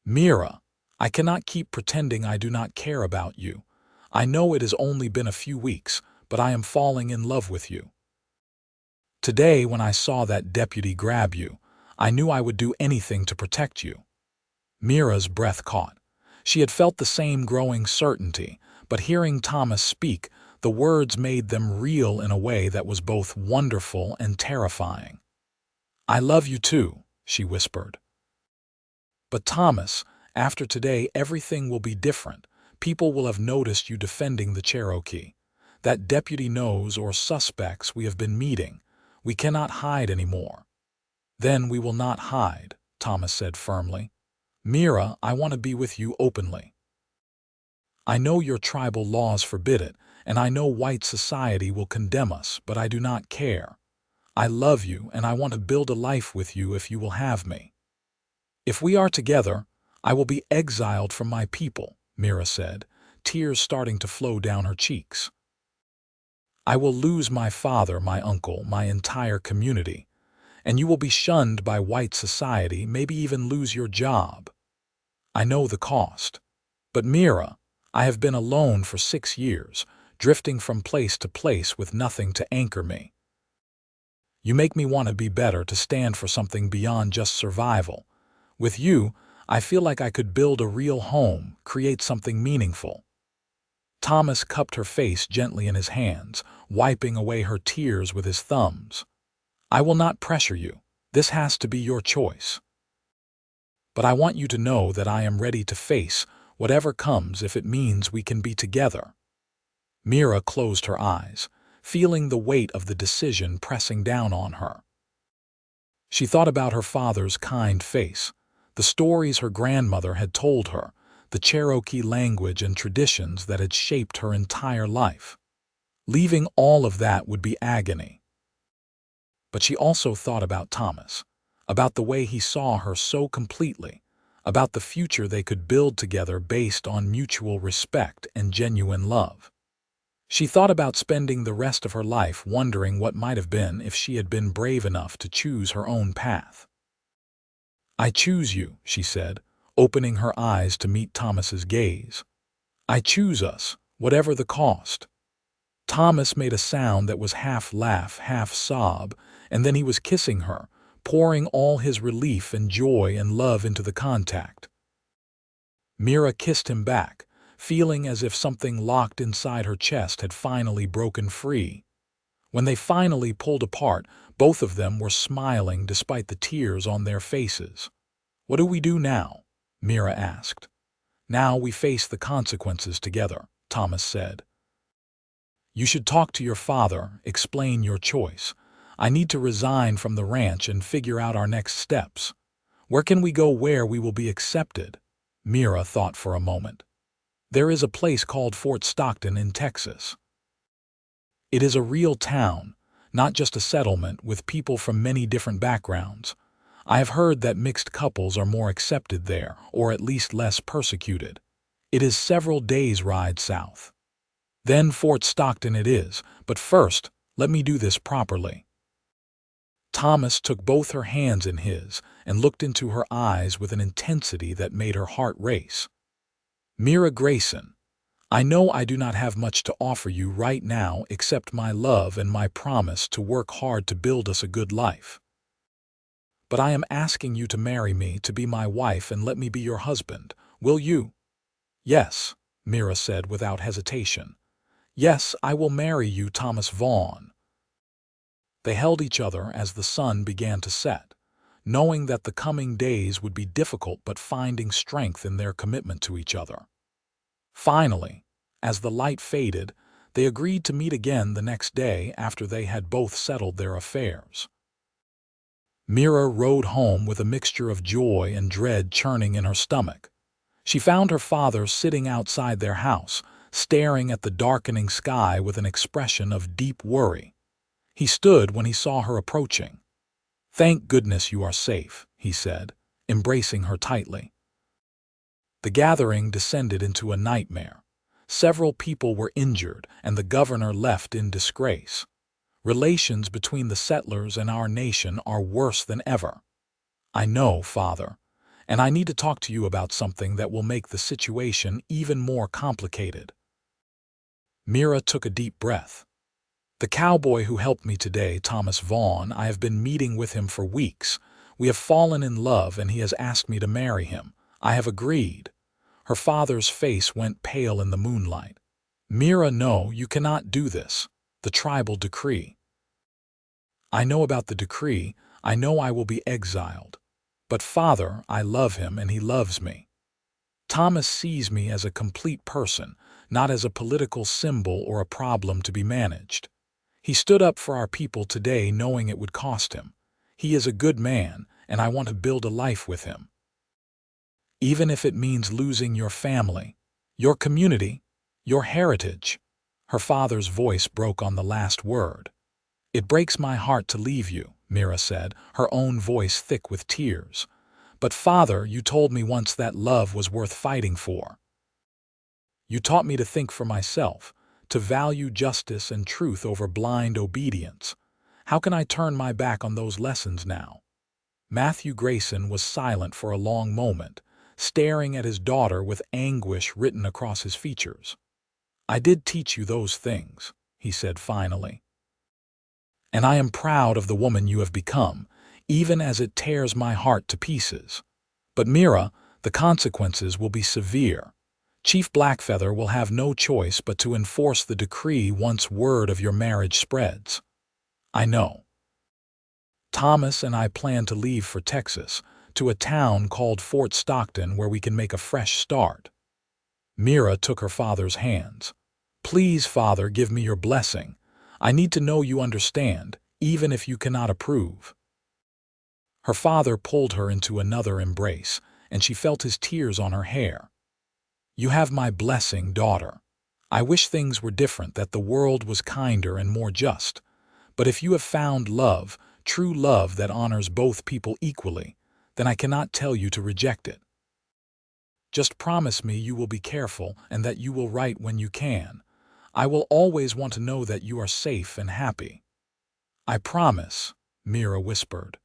"Mira, I cannot keep pretending I do not care about you. I know it has only been a few weeks, but I am falling in love with you. Today, when I saw that deputy grab you, I knew I would do anything to protect you." Mira's breath caught. She had felt the same growing certainty, but hearing Thomas speak, the words made them real in a way that was both wonderful and terrifying. "I love you too," she whispered. "But Thomas, after today everything will be different. People will have noticed you defending the Cherokee. That deputy knows or suspects we have been meeting. We cannot hide anymore." "Then we will not hide," Thomas said firmly. "Mira, I want to be with you openly. I know your tribal laws forbid it, and I know white society will condemn us, but I do not care. I love you, and I want to build a life with you if you will have me." "If we are together, I will be exiled from my people," Mira said, tears starting to flow down her cheeks. "I will lose my father, my uncle, my entire community, and you will be shunned by white society, maybe even lose your job. I know the cost. But Mira, I have been alone for 6 years, drifting from place to place with nothing to anchor me. You make me want to be better, to stand for something beyond just survival. With you, I feel like I could build a real home, create something meaningful." Thomas cupped her face gently in his hands, wiping away her tears with his thumbs. "I will not pressure you. This has to be your choice. But I want you to know that I am ready to face whatever comes if it means we can be together." Mira closed her eyes, feeling the weight of the decision pressing down on her. She thought about her father's kind face, the stories her grandmother had told her, the Cherokee language and traditions that had shaped her entire life. Leaving all of that would be agony. But she also thought about Thomas, about the way he saw her so completely, about the future they could build together based on mutual respect and genuine love. She thought about spending the rest of her life wondering what might have been if she had been brave enough to choose her own path. "I choose you," she said, opening her eyes to meet Thomas's gaze. "I choose us, whatever the cost." Thomas made a sound that was half laugh, half sob, and then he was kissing her, pouring all his relief and joy and love into the contact. Mira kissed him back, feeling as if something locked inside her chest had finally broken free. When they finally pulled apart, both of them were smiling despite the tears on their faces. "What do we do now?" Mira asked. "Now we face the consequences together," Thomas said. "You should talk to your father, explain your choice. I need to resign from the ranch and figure out our next steps. Where can we go where we will be accepted?" Mira thought for a moment. "There is a place called Fort Stockton in Texas. It is a real town, not just a settlement with people from many different backgrounds. I have heard that mixed couples are more accepted there, or at least less persecuted. It is several days' ride south. Then Fort Stockton it is, but first, let me do this properly." Thomas took both her hands in his and looked into her eyes with an intensity that made her heart race. "Mira Grayson, I know I do not have much to offer you right now except my love and my promise to work hard to build us a good life. But I am asking you to marry me, to be my wife, and let me be your husband. Will you?" "Yes," Mira said without hesitation. "Yes, I will marry you, Thomas Vaughn." They held each other as the sun began to set, knowing that the coming days would be difficult but finding strength in their commitment to each other. Finally, as the light faded, they agreed to meet again the next day after they had both settled their affairs. Mira rode home with a mixture of joy and dread churning in her stomach. She found her father sitting outside their house, staring at the darkening sky with an expression of deep worry. He stood when he saw her approaching. "Thank goodness you are safe," he said, embracing her tightly. The gathering descended into a nightmare. Several people were injured, and the governor left in disgrace. Relations between the settlers and our nation are worse than ever. "I know, Father, and I need to talk to you about something that will make the situation even more complicated." Mira took a deep breath. "The cowboy who helped me today, Thomas Vaughn, I have been meeting with him for weeks. We have fallen in love and he has asked me to marry him. I have agreed." Her father's face went pale in the moonlight. "Mira, no, you cannot do this. The tribal decree." "I know about the decree. I know I will be exiled. But Father, I love him and he loves me. Thomas sees me as a complete person, not as a political symbol or a problem to be managed. He stood up for our people today knowing it would cost him. He is a good man, and I want to build a life with him. Even if it means losing your family, your community, your heritage." Her father's voice broke on the last word. "It breaks my heart to leave you," Mira said, her own voice thick with tears. "But Father, you told me once that love was worth fighting for. You taught me to think for myself, to value justice and truth over blind obedience. How can I turn my back on those lessons now?" Matthew Grayson was silent for a long moment, staring at his daughter with anguish written across his features. "I did teach you those things," he said finally. "And I am proud of the woman you have become, even as it tears my heart to pieces. But Mira, the consequences will be severe. Chief Blackfeather will have no choice but to enforce the decree once word of your marriage spreads." "I know. Thomas and I plan to leave for Texas, to a town called Fort Stockton where we can make a fresh start." Mira took her father's hands. "Please, Father, give me your blessing. I need to know you understand, even if you cannot approve." Her father pulled her into another embrace, and she felt his tears on her hair. "You have my blessing, daughter. I wish things were different, that the world was kinder and more just. But if you have found love, true love that honors both people equally, then I cannot tell you to reject it. Just promise me you will be careful and that you will write when you can. I will always want to know that you are safe and happy." "I promise," Mira whispered.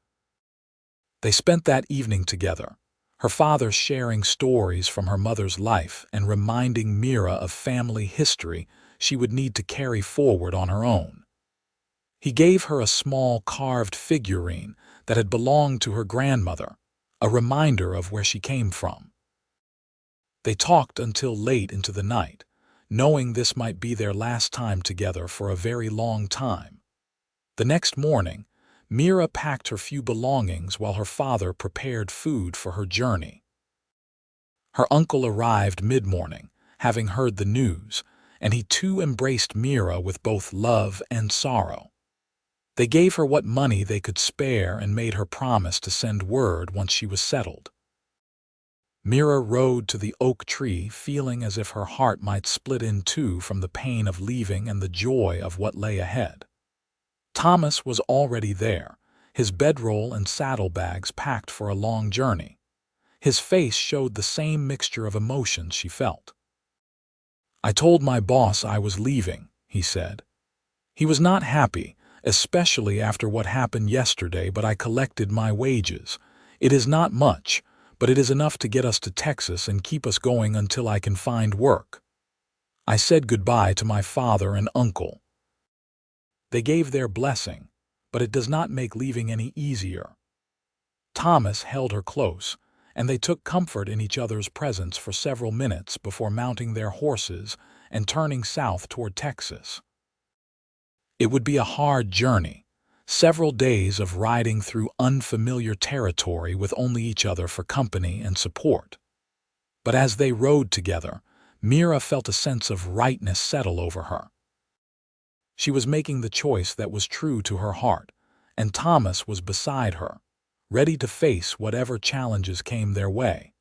They spent that evening together, her father sharing stories from her mother's life and reminding Mira of family history she would need to carry forward on her own. He gave her a small carved figurine that had belonged to her grandmother, a reminder of where she came from. They talked until late into the night, knowing this might be their last time together for a very long time. The next morning, Mira packed her few belongings while her father prepared food for her journey. Her uncle arrived mid-morning, having heard the news, and he too embraced Mira with both love and sorrow. They gave her what money they could spare and made her promise to send word once she was settled. Mira rode to the oak tree feeling as if her heart might split in two from the pain of leaving and the joy of what lay ahead. Thomas was already there, his bedroll and saddlebags packed for a long journey. His face showed the same mixture of emotions she felt. "I told my boss I was leaving," he said. "He was not happy, especially after what happened yesterday, but I collected my wages. It is not much, but it is enough to get us to Texas and keep us going until I can find work. I said goodbye to my father and uncle. They gave their blessing, but it does not make leaving any easier." Thomas held her close, and they took comfort in each other's presence for several minutes before mounting their horses and turning south toward Texas. It would be a hard journey, several days of riding through unfamiliar territory with only each other for company and support. But as they rode together, Mira felt a sense of rightness settle over her. She was making the choice that was true to her heart, and Thomas was beside her, ready to face whatever challenges came their way.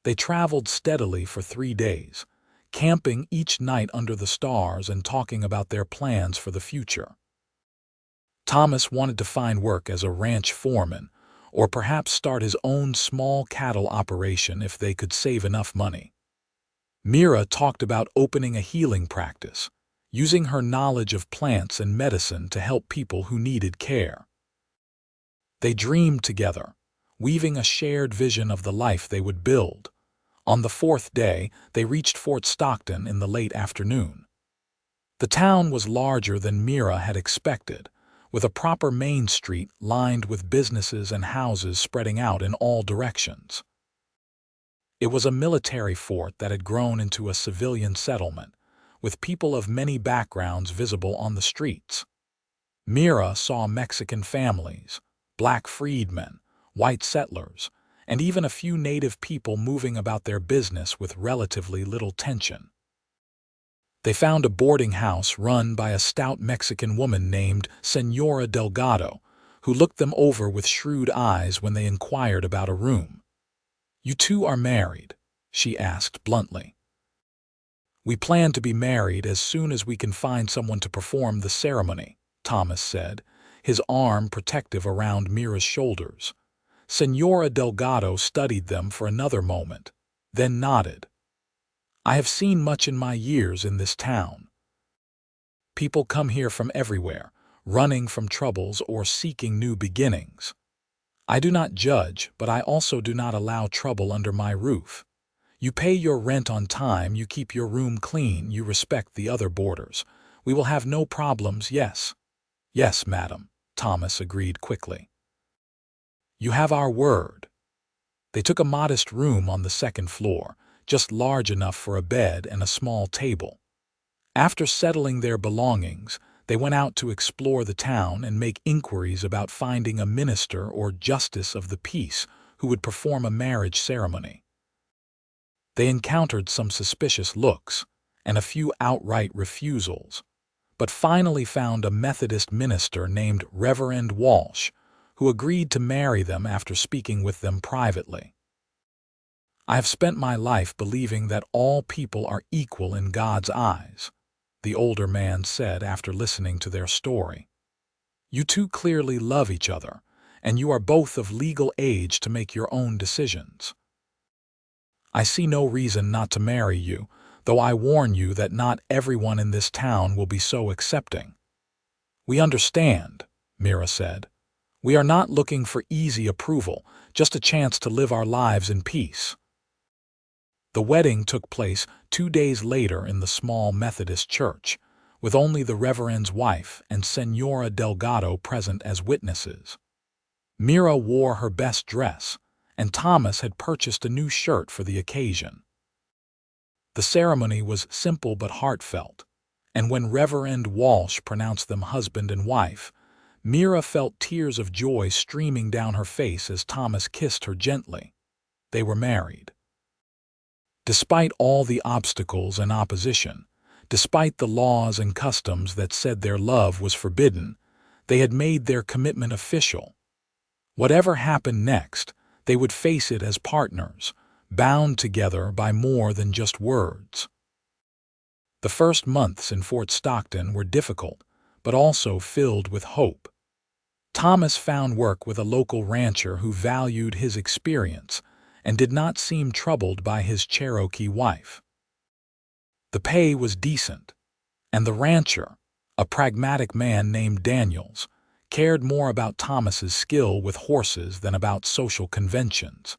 They traveled steadily for 3 days, camping each night under the stars and talking about their plans for the future. Thomas wanted to find work as a ranch foreman, or perhaps start his own small cattle operation if they could save enough money. Mira talked about opening a healing practice, using her knowledge of plants and medicine to help people who needed care. They dreamed together, weaving a shared vision of the life they would build. On the 4th day, they reached Fort Stockton in the late afternoon. The town was larger than Mira had expected, with a proper main street lined with businesses and houses spreading out in all directions. It was a military fort that had grown into a civilian settlement, with people of many backgrounds visible on the streets. Mira saw Mexican families, black freedmen, white settlers, and even a few native people moving about their business with relatively little tension. They found a boarding house run by a stout Mexican woman named Señora Delgado, who looked them over with shrewd eyes when they inquired about a room. "You two are married?" she asked bluntly. "We plan to be married as soon as we can find someone to perform the ceremony," Thomas said, his arm protective around Mira's shoulders. Señora Delgado studied them for another moment, then nodded. "I have seen much in my years in this town. People come here from everywhere, running from troubles or seeking new beginnings. I do not judge, but I also do not allow trouble under my roof. You pay your rent on time, you keep your room clean, you respect the other boarders. We will have no problems, yes?" "Yes, madam," Thomas agreed quickly. "You have our word." They took a modest room on the 2nd floor, just large enough for a bed and a small table. After settling their belongings, they went out to explore the town and make inquiries about finding a minister or justice of the peace who would perform a marriage ceremony. They encountered some suspicious looks and a few outright refusals, but finally found a Methodist minister named Reverend Walsh, who agreed to marry them after speaking with them privately. "I have spent my life believing that all people are equal in God's eyes," the older man said after listening to their story. "You two clearly love each other, and you are both of legal age to make your own decisions. I see no reason not to marry you, though I warn you that not everyone in this town will be so accepting." "We understand," Mira said. "We are not looking for easy approval, just a chance to live our lives in peace." The wedding took place 2 days later in the small Methodist church, with only the Reverend's wife and Señora Delgado present as witnesses. Mira wore her best dress, and Thomas had purchased a new shirt for the occasion. The ceremony was simple but heartfelt, and when Reverend Walsh pronounced them husband and wife, Mira felt tears of joy streaming down her face as Thomas kissed her gently. They were married. Despite all the obstacles and opposition, despite the laws and customs that said their love was forbidden, they had made their commitment official. Whatever happened next, they would face it as partners, bound together by more than just words. The first months in Fort Stockton were difficult, but also filled with hope. Thomas found work with a local rancher who valued his experience and did not seem troubled by his Cherokee wife. The pay was decent, and the rancher, a pragmatic man named Daniels, cared more about Thomas's skill with horses than about social conventions.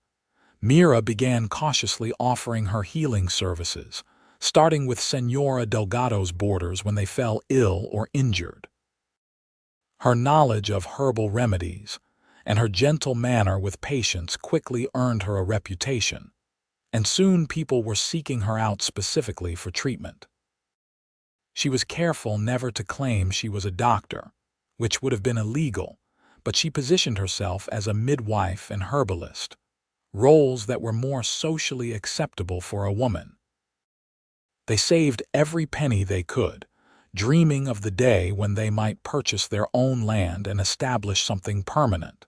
Mira began cautiously offering her healing services, starting with Senora Delgado's boarders when they fell ill or injured. Her knowledge of herbal remedies and her gentle manner with patients quickly earned her a reputation, and soon people were seeking her out specifically for treatment. She was careful never to claim she was a doctor, which would have been illegal, but she positioned herself as a midwife and herbalist, roles that were more socially acceptable for a woman. They saved every penny they could, dreaming of the day when they might purchase their own land and establish something permanent.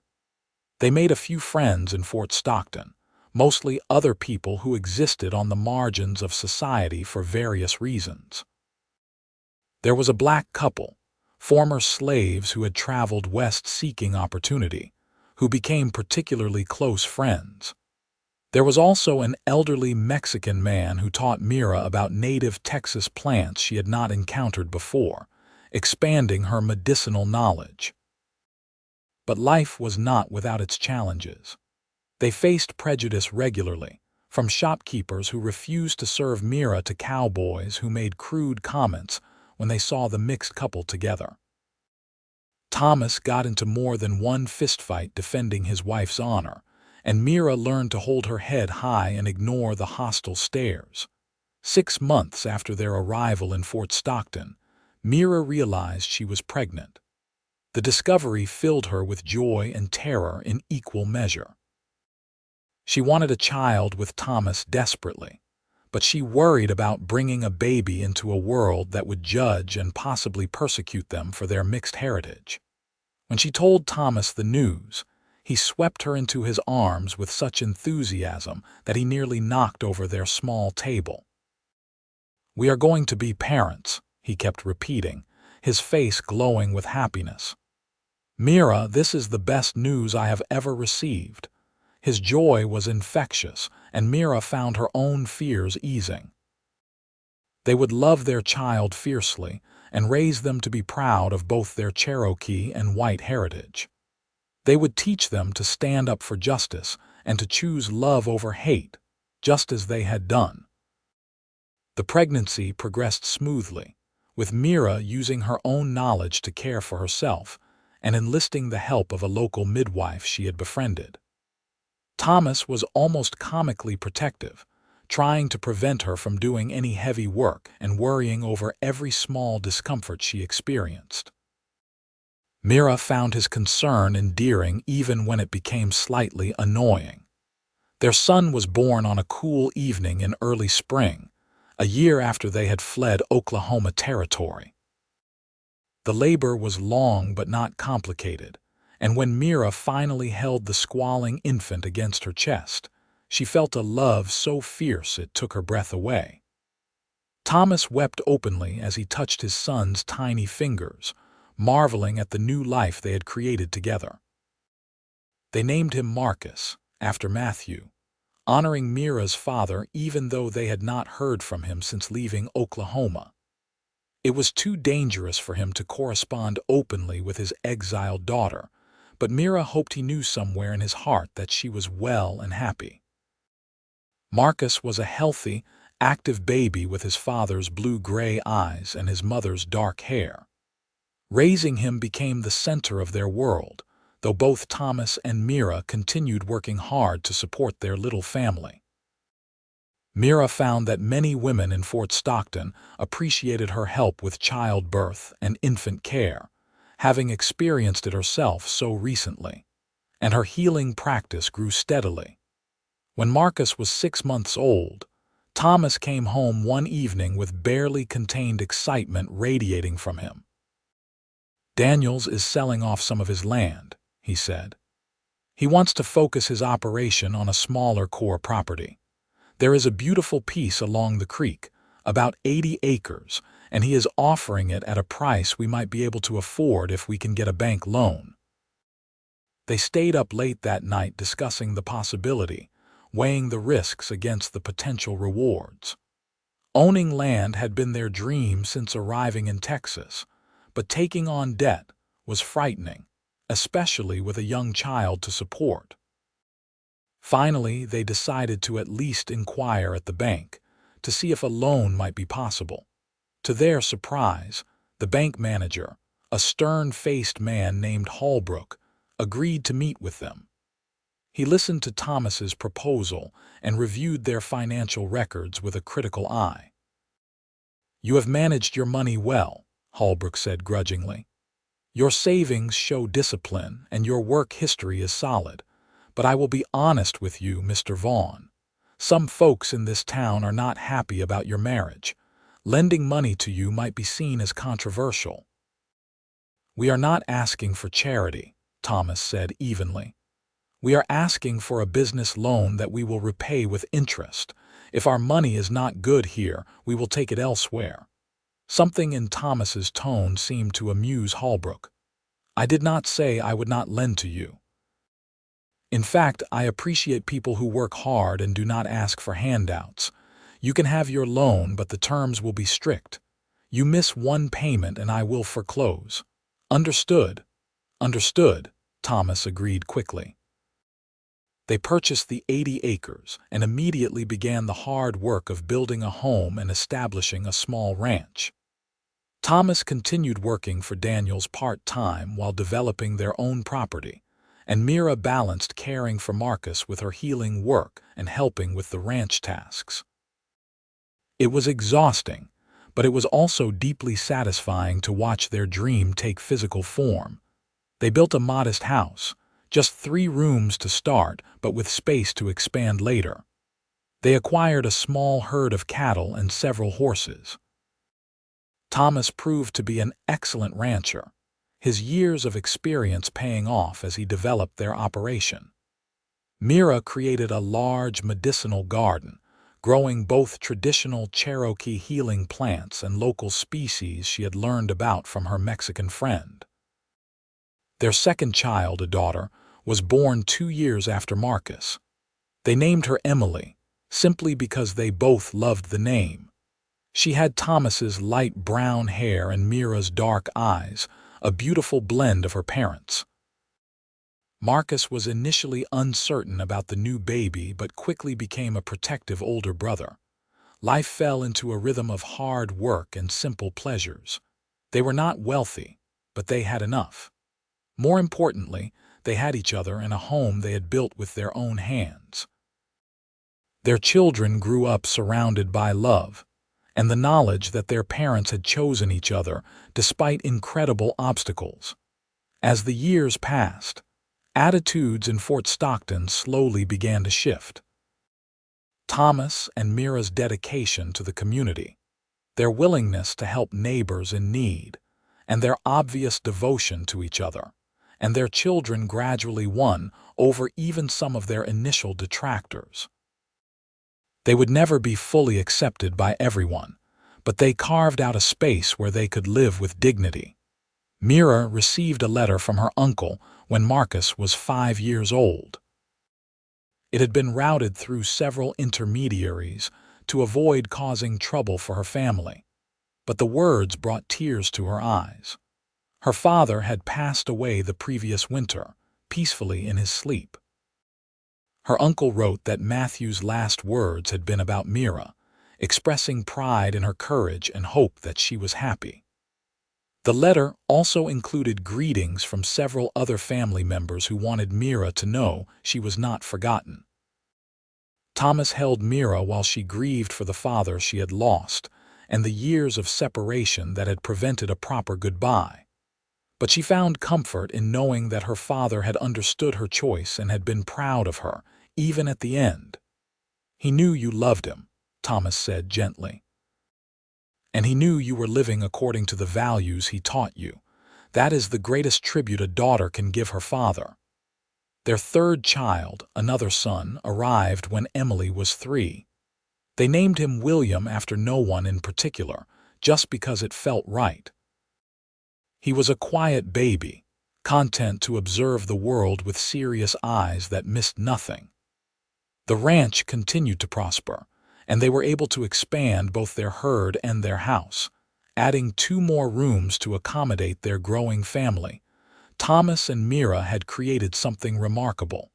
They made a few friends in Fort Stockton, mostly other people who existed on the margins of society for various reasons. There was a black couple, former slaves who had traveled west seeking opportunity, who became particularly close friends. There was also an elderly Mexican man who taught Mira about native Texas plants she had not encountered before, expanding her medicinal knowledge. But life was not without its challenges. They faced prejudice regularly, from shopkeepers who refused to serve Mira to cowboys who made crude comments when they saw the mixed couple together. Thomas got into more than one fistfight defending his wife's honor, and Mira learned to hold her head high and ignore the hostile stares. 6 months after their arrival in Fort Stockton, Mira realized she was pregnant. The discovery filled her with joy and terror in equal measure. She wanted a child with Thomas desperately, but she worried about bringing a baby into a world that would judge and possibly persecute them for their mixed heritage. When she told Thomas the news, he swept her into his arms with such enthusiasm that he nearly knocked over their small table. "We are going to be parents," he kept repeating, his face glowing with happiness. "Mira, this is the best news I have ever received." His joy was infectious, and Mira found her own fears easing. They would love their child fiercely and raise them to be proud of both their Cherokee and white heritage. They would teach them to stand up for justice and to choose love over hate, just as they had done. The pregnancy progressed smoothly, with Mira using her own knowledge to care for herself and enlisting the help of a local midwife she had befriended. Thomas was almost comically protective, trying to prevent her from doing any heavy work and worrying over every small discomfort she experienced. Mira found his concern endearing even when it became slightly annoying. Their son was born on a cool evening in early spring, a year after they had fled Oklahoma Territory. The labor was long but not complicated, and when Mira finally held the squalling infant against her chest, she felt a love so fierce it took her breath away. Thomas wept openly as he touched his son's tiny fingers, marveling at the new life they had created together. They named him Marcus, after Matthew, honoring Mira's father even though they had not heard from him since leaving Oklahoma. It was too dangerous for him to correspond openly with his exiled daughter, but Mira hoped he knew somewhere in his heart that she was well and happy. Marcus was a healthy, active baby with his father's blue-gray eyes and his mother's dark hair. Raising him became the center of their world, though both Thomas and Mira continued working hard to support their little family. Mira found that many women in Fort Stockton appreciated her help with childbirth and infant care, having experienced it herself so recently, and her healing practice grew steadily. When Marcus was 6 months old, Thomas came home one evening with barely contained excitement radiating from him. "Daniels is selling off some of his land," he said. "He wants to focus his operation on a smaller core property. There is a beautiful piece along the creek, about 80 acres, and he is offering it at a price we might be able to afford if we can get a bank loan." They stayed up late that night discussing the possibility, weighing the risks against the potential rewards. Owning land had been their dream since arriving in Texas, but taking on debt was frightening, especially with a young child to support. Finally, they decided to at least inquire at the bank to see if a loan might be possible. To their surprise, the bank manager, a stern-faced man named Holbrook, agreed to meet with them. He listened to Thomas's proposal and reviewed their financial records with a critical eye. "You have managed your money well," Holbrook said grudgingly. "Your savings show discipline and your work history is solid. But I will be honest with you, Mr. Vaughn. Some folks in this town are not happy about your marriage. Lending money to you might be seen as controversial." "We are not asking for charity," Thomas said evenly. "We are asking for a business loan that we will repay with interest. If our money is not good here, we will take it elsewhere." Something in Thomas's tone seemed to amuse Holbrook. "I did not say I would not lend to you. In fact, I appreciate people who work hard and do not ask for handouts. You can have your loan, but the terms will be strict. You miss one payment and I will foreclose." "Understood." "Understood," Thomas agreed quickly. They purchased the 80 acres and immediately began the hard work of building a home and establishing a small ranch. Thomas continued working for Daniels part-time while developing their own property, and Mira balanced caring for Marcus with her healing work and helping with the ranch tasks. It was exhausting, but it was also deeply satisfying to watch their dream take physical form. They built a modest house, just 3 rooms to start, but with space to expand later. They acquired a small herd of cattle and several horses. Thomas proved to be an excellent rancher, his years of experience paying off as he developed their operation. Mira created a large medicinal garden, growing both traditional Cherokee healing plants and local species she had learned about from her Mexican friend. Their second child, a daughter, was born 2 years after Marcus. They named her Emily, simply because they both loved the name. She had Thomas's light brown hair and Mira's dark eyes, a beautiful blend of her parents. Marcus was initially uncertain about the new baby but quickly became a protective older brother. Life fell into a rhythm of hard work and simple pleasures. They were not wealthy, but they had enough. More importantly, they had each other and a home they had built with their own hands. Their children grew up surrounded by love, and the knowledge that their parents had chosen each other despite incredible obstacles. As the years passed, attitudes in Fort Stockton slowly began to shift. Thomas and Mira's dedication to the community, their willingness to help neighbors in need, and their obvious devotion to each other, and their children gradually won over even some of their initial detractors. They would never be fully accepted by everyone, but they carved out a space where they could live with dignity. Mira received a letter from her uncle when Marcus was 5 years old. It had been routed through several intermediaries to avoid causing trouble for her family, but the words brought tears to her eyes. Her father had passed away the previous winter, peacefully in his sleep. Her uncle wrote that Matthew's last words had been about Mira, expressing pride in her courage and hope that she was happy. The letter also included greetings from several other family members who wanted Mira to know she was not forgotten. Thomas held Mira while she grieved for the father she had lost and the years of separation that had prevented a proper goodbye. But she found comfort in knowing that her father had understood her choice and had been proud of her, even at the end. "He knew you loved him," Thomas said gently. "And he knew you were living according to the values he taught you. That is the greatest tribute a daughter can give her father." Their third child, another son, arrived when Emily was 3. They named him William after no one in particular, just because it felt right. He was a quiet baby, content to observe the world with serious eyes that missed nothing. The ranch continued to prosper, and they were able to expand both their herd and their house, adding 2 more rooms to accommodate their growing family. Thomas and Mira had created something remarkable.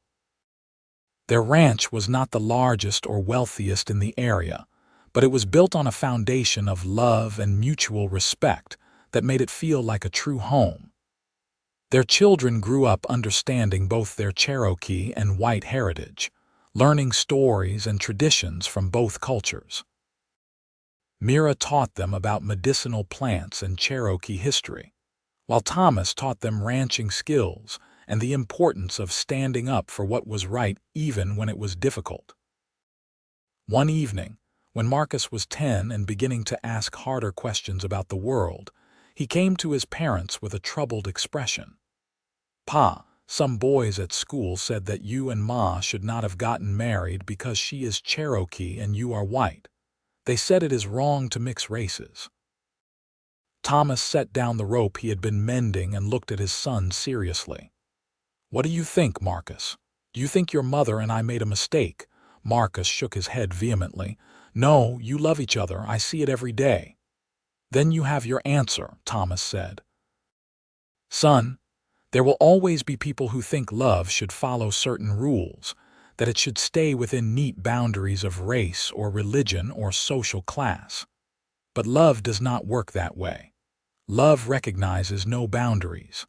Their ranch was not the largest or wealthiest in the area, but it was built on a foundation of love and mutual respect that made it feel like a true home. Their children grew up understanding both their Cherokee and white heritage, learning stories and traditions from both cultures. Mira taught them about medicinal plants and Cherokee history, while Thomas taught them ranching skills and the importance of standing up for what was right even when it was difficult. One evening, when Marcus was 10 and beginning to ask harder questions about the world, he came to his parents with a troubled expression. "Pa, some boys at school said that you and Ma should not have gotten married because she is Cherokee and you are white. They said it is wrong to mix races." Thomas set down the rope he had been mending and looked at his son seriously. "What do you think, Marcus? Do you think your mother and I made a mistake?" Marcus shook his head vehemently. "No, you love each other. I see it every day." "Then you have your answer," Thomas said. "Son, there will always be people who think love should follow certain rules, that it should stay within neat boundaries of race or religion or social class. But love does not work that way. Love recognizes no boundaries.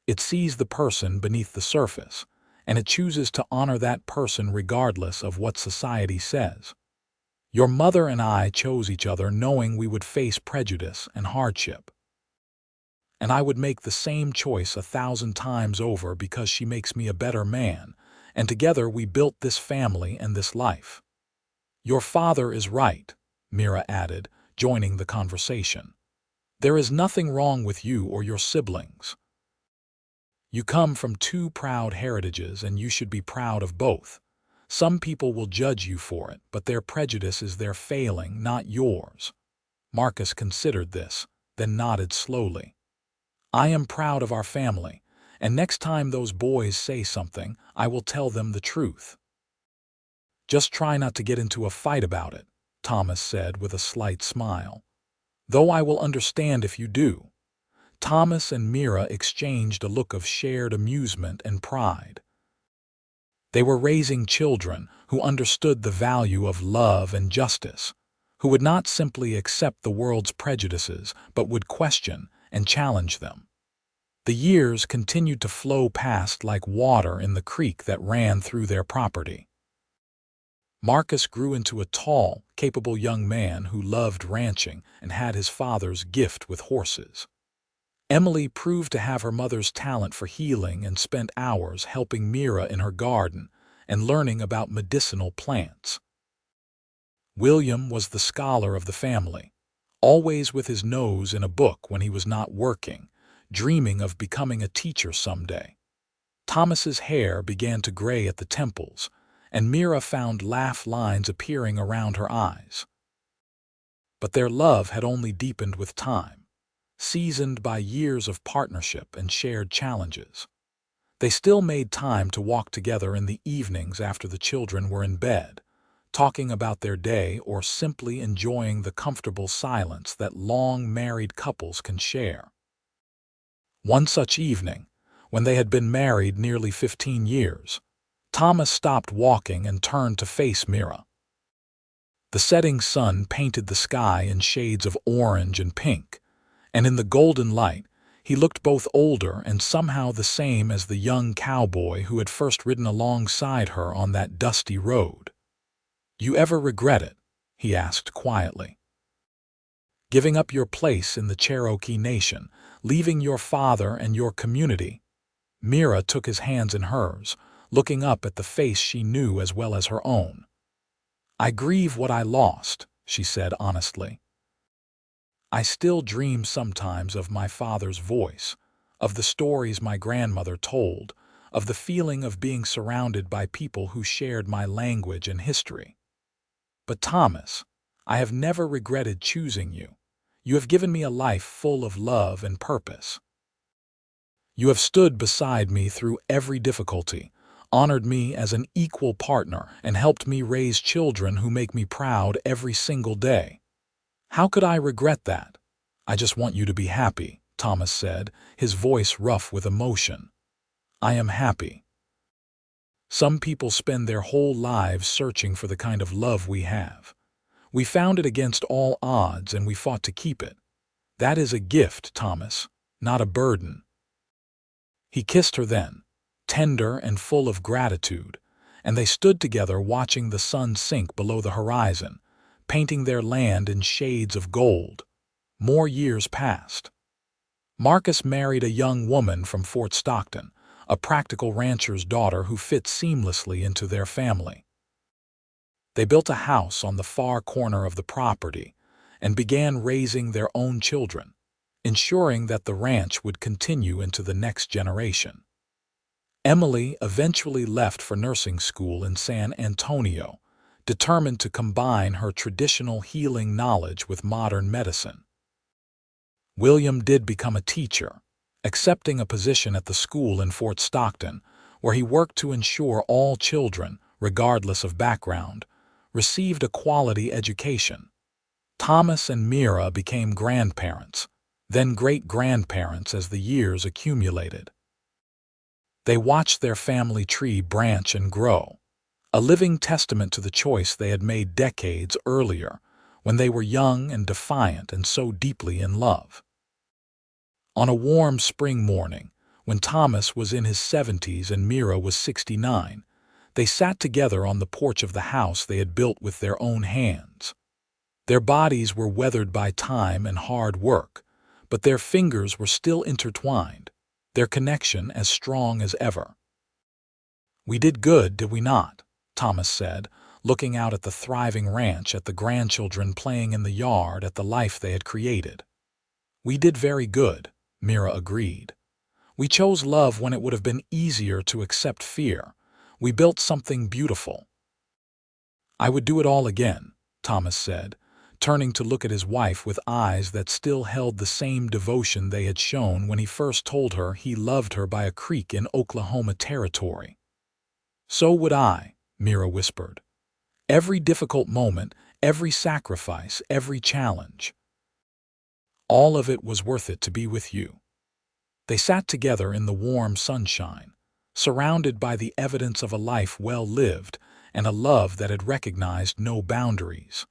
It sees the person beneath the surface, and it chooses to honor that person regardless of what society says. Your mother and I chose each other knowing we would face prejudice and hardship. And I would make the same choice 1,000 times over because she makes me a better man, and together we built this family and this life." "Your father is right," Mira added, joining the conversation. "There is nothing wrong with you or your siblings. You come from 2 proud heritages and you should be proud of both. Some people will judge you for it, but their prejudice is their failing, not yours." Marcus considered this, then nodded slowly. "I am proud of our family, and next time those boys say something, I will tell them the truth." "Just try not to get into a fight about it," Thomas said with a slight smile. "Though I will understand if you do." Thomas and Mira exchanged a look of shared amusement and pride. They were raising children who understood the value of love and justice, who would not simply accept the world's prejudices but would question and challenge them. The years continued to flow past like water in the creek that ran through their property. Marcus grew into a tall, capable young man who loved ranching and had his father's gift with horses. Emily proved to have her mother's talent for healing and spent hours helping Mira in her garden and learning about medicinal plants. William was the scholar of the family, always with his nose in a book when he was not working, dreaming of becoming a teacher someday. Thomas's hair began to gray at the temples, and Mira found laugh lines appearing around her eyes. But their love had only deepened with time, seasoned by years of partnership and shared challenges. They still made time to walk together in the evenings after the children were in bed, talking about their day or simply enjoying the comfortable silence that long married couples can share. One such evening, when they had been married nearly 15 years, Thomas stopped walking and turned to face Mira. The setting sun painted the sky in shades of orange and pink, and in the golden light, he looked both older and somehow the same as the young cowboy who had first ridden alongside her on that dusty road. "You ever regret it?" he asked quietly. "Giving up your place in the Cherokee Nation, leaving your father and your community?" Mira took his hands in hers, looking up at the face she knew as well as her own. "I grieve what I lost," she said honestly. "I still dream sometimes of my father's voice, of the stories my grandmother told, of the feeling of being surrounded by people who shared my language and history. But Thomas, I have never regretted choosing you. You have given me a life full of love and purpose." You have stood beside me through every difficulty, honored me as an equal partner, and helped me raise children who make me proud every single day. How could I regret that? I just want you to be happy, Thomas said, his voice rough with emotion. I am happy. Some people spend their whole lives searching for the kind of love we have. We found it against all odds and we fought to keep it. That is a gift, Thomas, not a burden. He kissed her then, tender and full of gratitude, and they stood together watching the sun sink below the horizon, painting their land in shades of gold. More years passed. Marcus married a young woman from Fort Stockton, a practical rancher's daughter who fit seamlessly into their family. They built a house on the far corner of the property and began raising their own children, ensuring that the ranch would continue into the next generation. Emily eventually left for nursing school in San Antonio, determined to combine her traditional healing knowledge with modern medicine. William did become a teacher, accepting a position at the school in Fort Stockton, where he worked to ensure all children, regardless of background, received a quality education. Thomas and Mira became grandparents, then great-grandparents as the years accumulated. They watched their family tree branch and grow, a living testament to the choice they had made decades earlier, when they were young and defiant and so deeply in love. On a warm spring morning, when Thomas was in his 70s and Mira was 69, they sat together on the porch of the house they had built with their own hands. Their bodies were weathered by time and hard work, but their fingers were still intertwined, their connection as strong as ever. "We did good, did we not?" Thomas said, looking out at the thriving ranch, at the grandchildren playing in the yard, at the life they had created. "We did very good," Mira agreed. "We chose love when it would have been easier to accept fear. We built something beautiful." "I would do it all again," Thomas said, turning to look at his wife with eyes that still held the same devotion they had shown when he first told her he loved her by a creek in Oklahoma Territory. "So would I," Mira whispered. "Every difficult moment, every sacrifice, every challenge. All of it was worth it to be with you." They sat together in the warm sunshine, surrounded by the evidence of a life well lived and a love that had recognized no boundaries.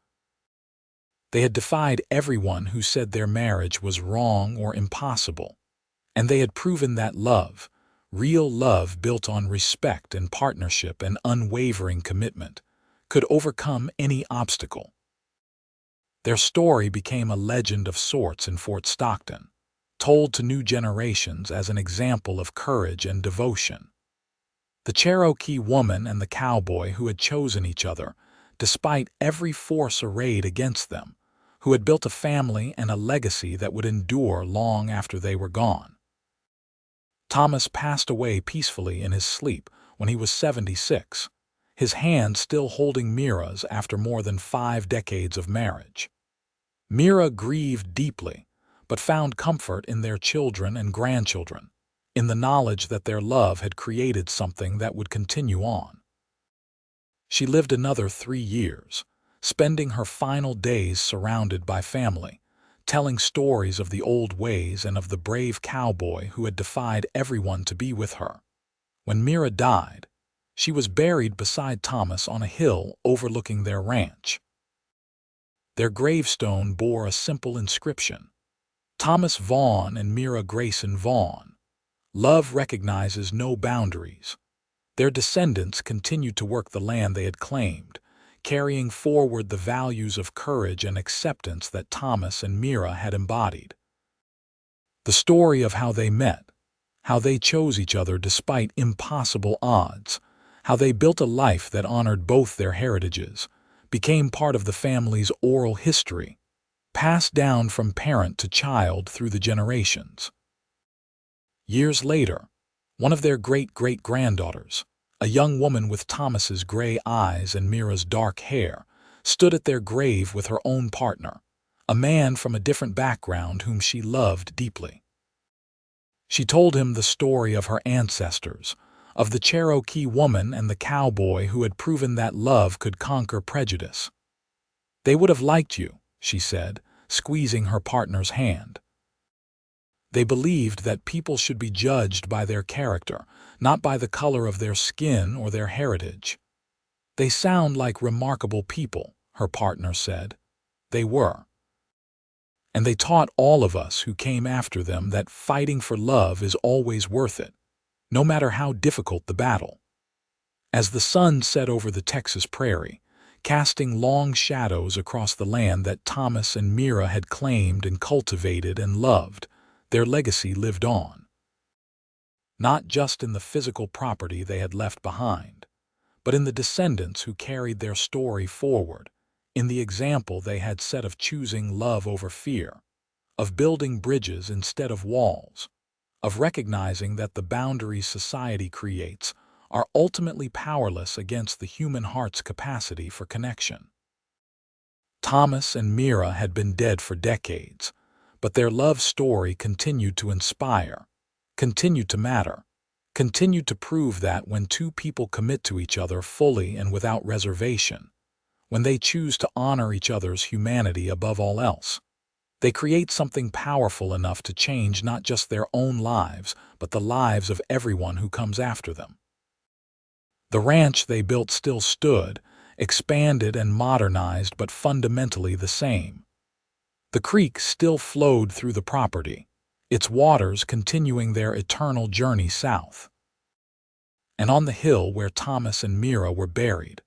They had defied everyone who said their marriage was wrong or impossible, and they had proven that love, real love built on respect and partnership and unwavering commitment, could overcome any obstacle. Their story became a legend of sorts in Fort Stockton, told to new generations as an example of courage and devotion. The Cherokee woman and the cowboy who had chosen each other, despite every force arrayed against them, who had built a family and a legacy that would endure long after they were gone. Thomas passed away peacefully in his sleep when he was 76, his hand still holding Mira's after more than 5 decades of marriage. Mira grieved deeply, but found comfort in their children and grandchildren, in the knowledge that their love had created something that would continue on. She lived another 3 years, spending her final days surrounded by family, telling stories of the old ways and of the brave cowboy who had defied everyone to be with her. When Mira died, she was buried beside Thomas on a hill overlooking their ranch. Their gravestone bore a simple inscription: Thomas Vaughn and Mira Grayson Vaughn. Love recognizes no boundaries. Their descendants continued to work the land they had claimed, carrying forward the values of courage and acceptance that Thomas and Mira had embodied. The story of how they met, how they chose each other despite impossible odds, how they built a life that honored both their heritages, became part of the family's oral history, passed down from parent to child through the generations. Years later, one of their great-great-granddaughters, a young woman with Thomas's gray eyes and Mira's dark hair, stood at their grave with her own partner, a man from a different background whom she loved deeply. She told him the story of her ancestors, of the Cherokee woman and the cowboy who had proven that love could conquer prejudice. "They would have liked you," she said, squeezing her partner's hand. "They believed that people should be judged by their character, not by the color of their skin or their heritage." "They sound like remarkable people," her partner said. They were. And they taught all of us who came after them that fighting for love is always worth it, no matter how difficult the battle. As the sun set over the Texas prairie, casting long shadows across the land that Thomas and Mira had claimed and cultivated and loved, their legacy lived on. Not just in the physical property they had left behind, but in the descendants who carried their story forward, in the example they had set of choosing love over fear, of building bridges instead of walls, of recognizing that the boundaries society creates are ultimately powerless against the human heart's capacity for connection. Thomas and Mira had been dead for decades, but their love story continued to inspire, continued to matter, continued to prove that when two people commit to each other fully and without reservation, when they choose to honor each other's humanity above all else, they create something powerful enough to change not just their own lives, but the lives of everyone who comes after them. The ranch they built still stood, expanded and modernized, but fundamentally the same. The creek still flowed through the property, its waters continuing their eternal journey south. And on the hill where Thomas and Mira were buried,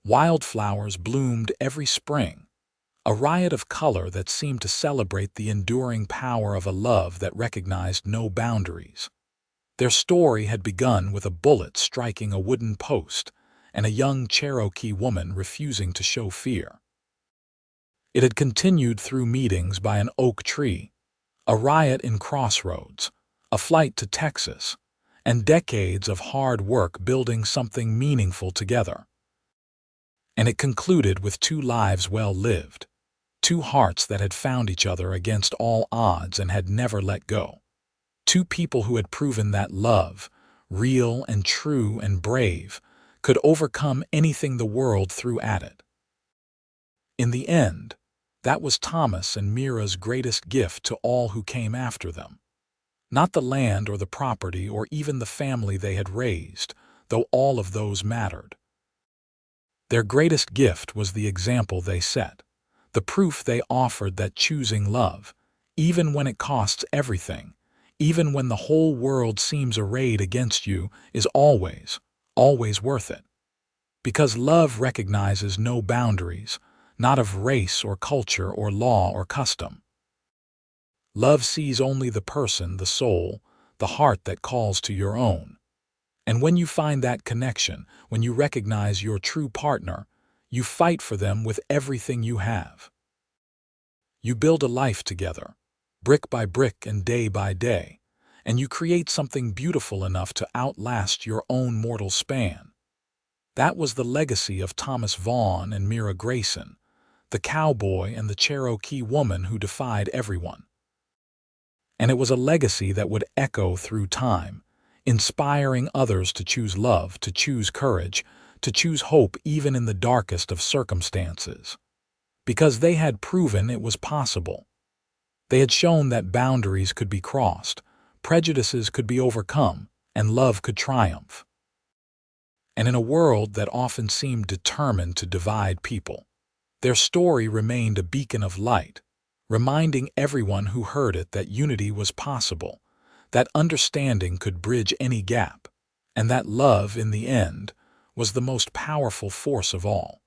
wildflowers bloomed every spring, a riot of color that seemed to celebrate the enduring power of a love that recognized no boundaries. Their story had begun with a bullet striking a wooden post and a young Cherokee woman refusing to show fear. It had continued through meetings by an oak tree, a riot in Crossroads, a flight to Texas, and decades of hard work building something meaningful together. And it concluded with two lives well lived, two hearts that had found each other against all odds and had never let go. Two people who had proven that love, real and true and brave, could overcome anything the world threw at it. In the end, that was Thomas and Mira's greatest gift to all who came after them. Not the land or the property or even the family they had raised, though all of those mattered. Their greatest gift was the example they set, the proof they offered that choosing love, even when it costs everything, even when the whole world seems arrayed against you, is always, always worth it. Because love recognizes no boundaries, not of race or culture or law or custom. Love sees only the person, the soul, the heart that calls to your own. And when you find that connection, when you recognize your true partner, you fight for them with everything you have. You build a life together, brick by brick and day by day, and you create something beautiful enough to outlast your own mortal span. That was the legacy of Thomas Vaughn and Mira Grayson, the cowboy and the Cherokee woman who defied everyone. And it was a legacy that would echo through time, inspiring others to choose love, to choose courage, to choose hope even in the darkest of circumstances. Because they had proven it was possible. They had shown that boundaries could be crossed, prejudices could be overcome, and love could triumph. And in a world that often seemed determined to divide people, their story remained a beacon of light, reminding everyone who heard it that unity was possible, that understanding could bridge any gap, and that love, in the end, was the most powerful force of all.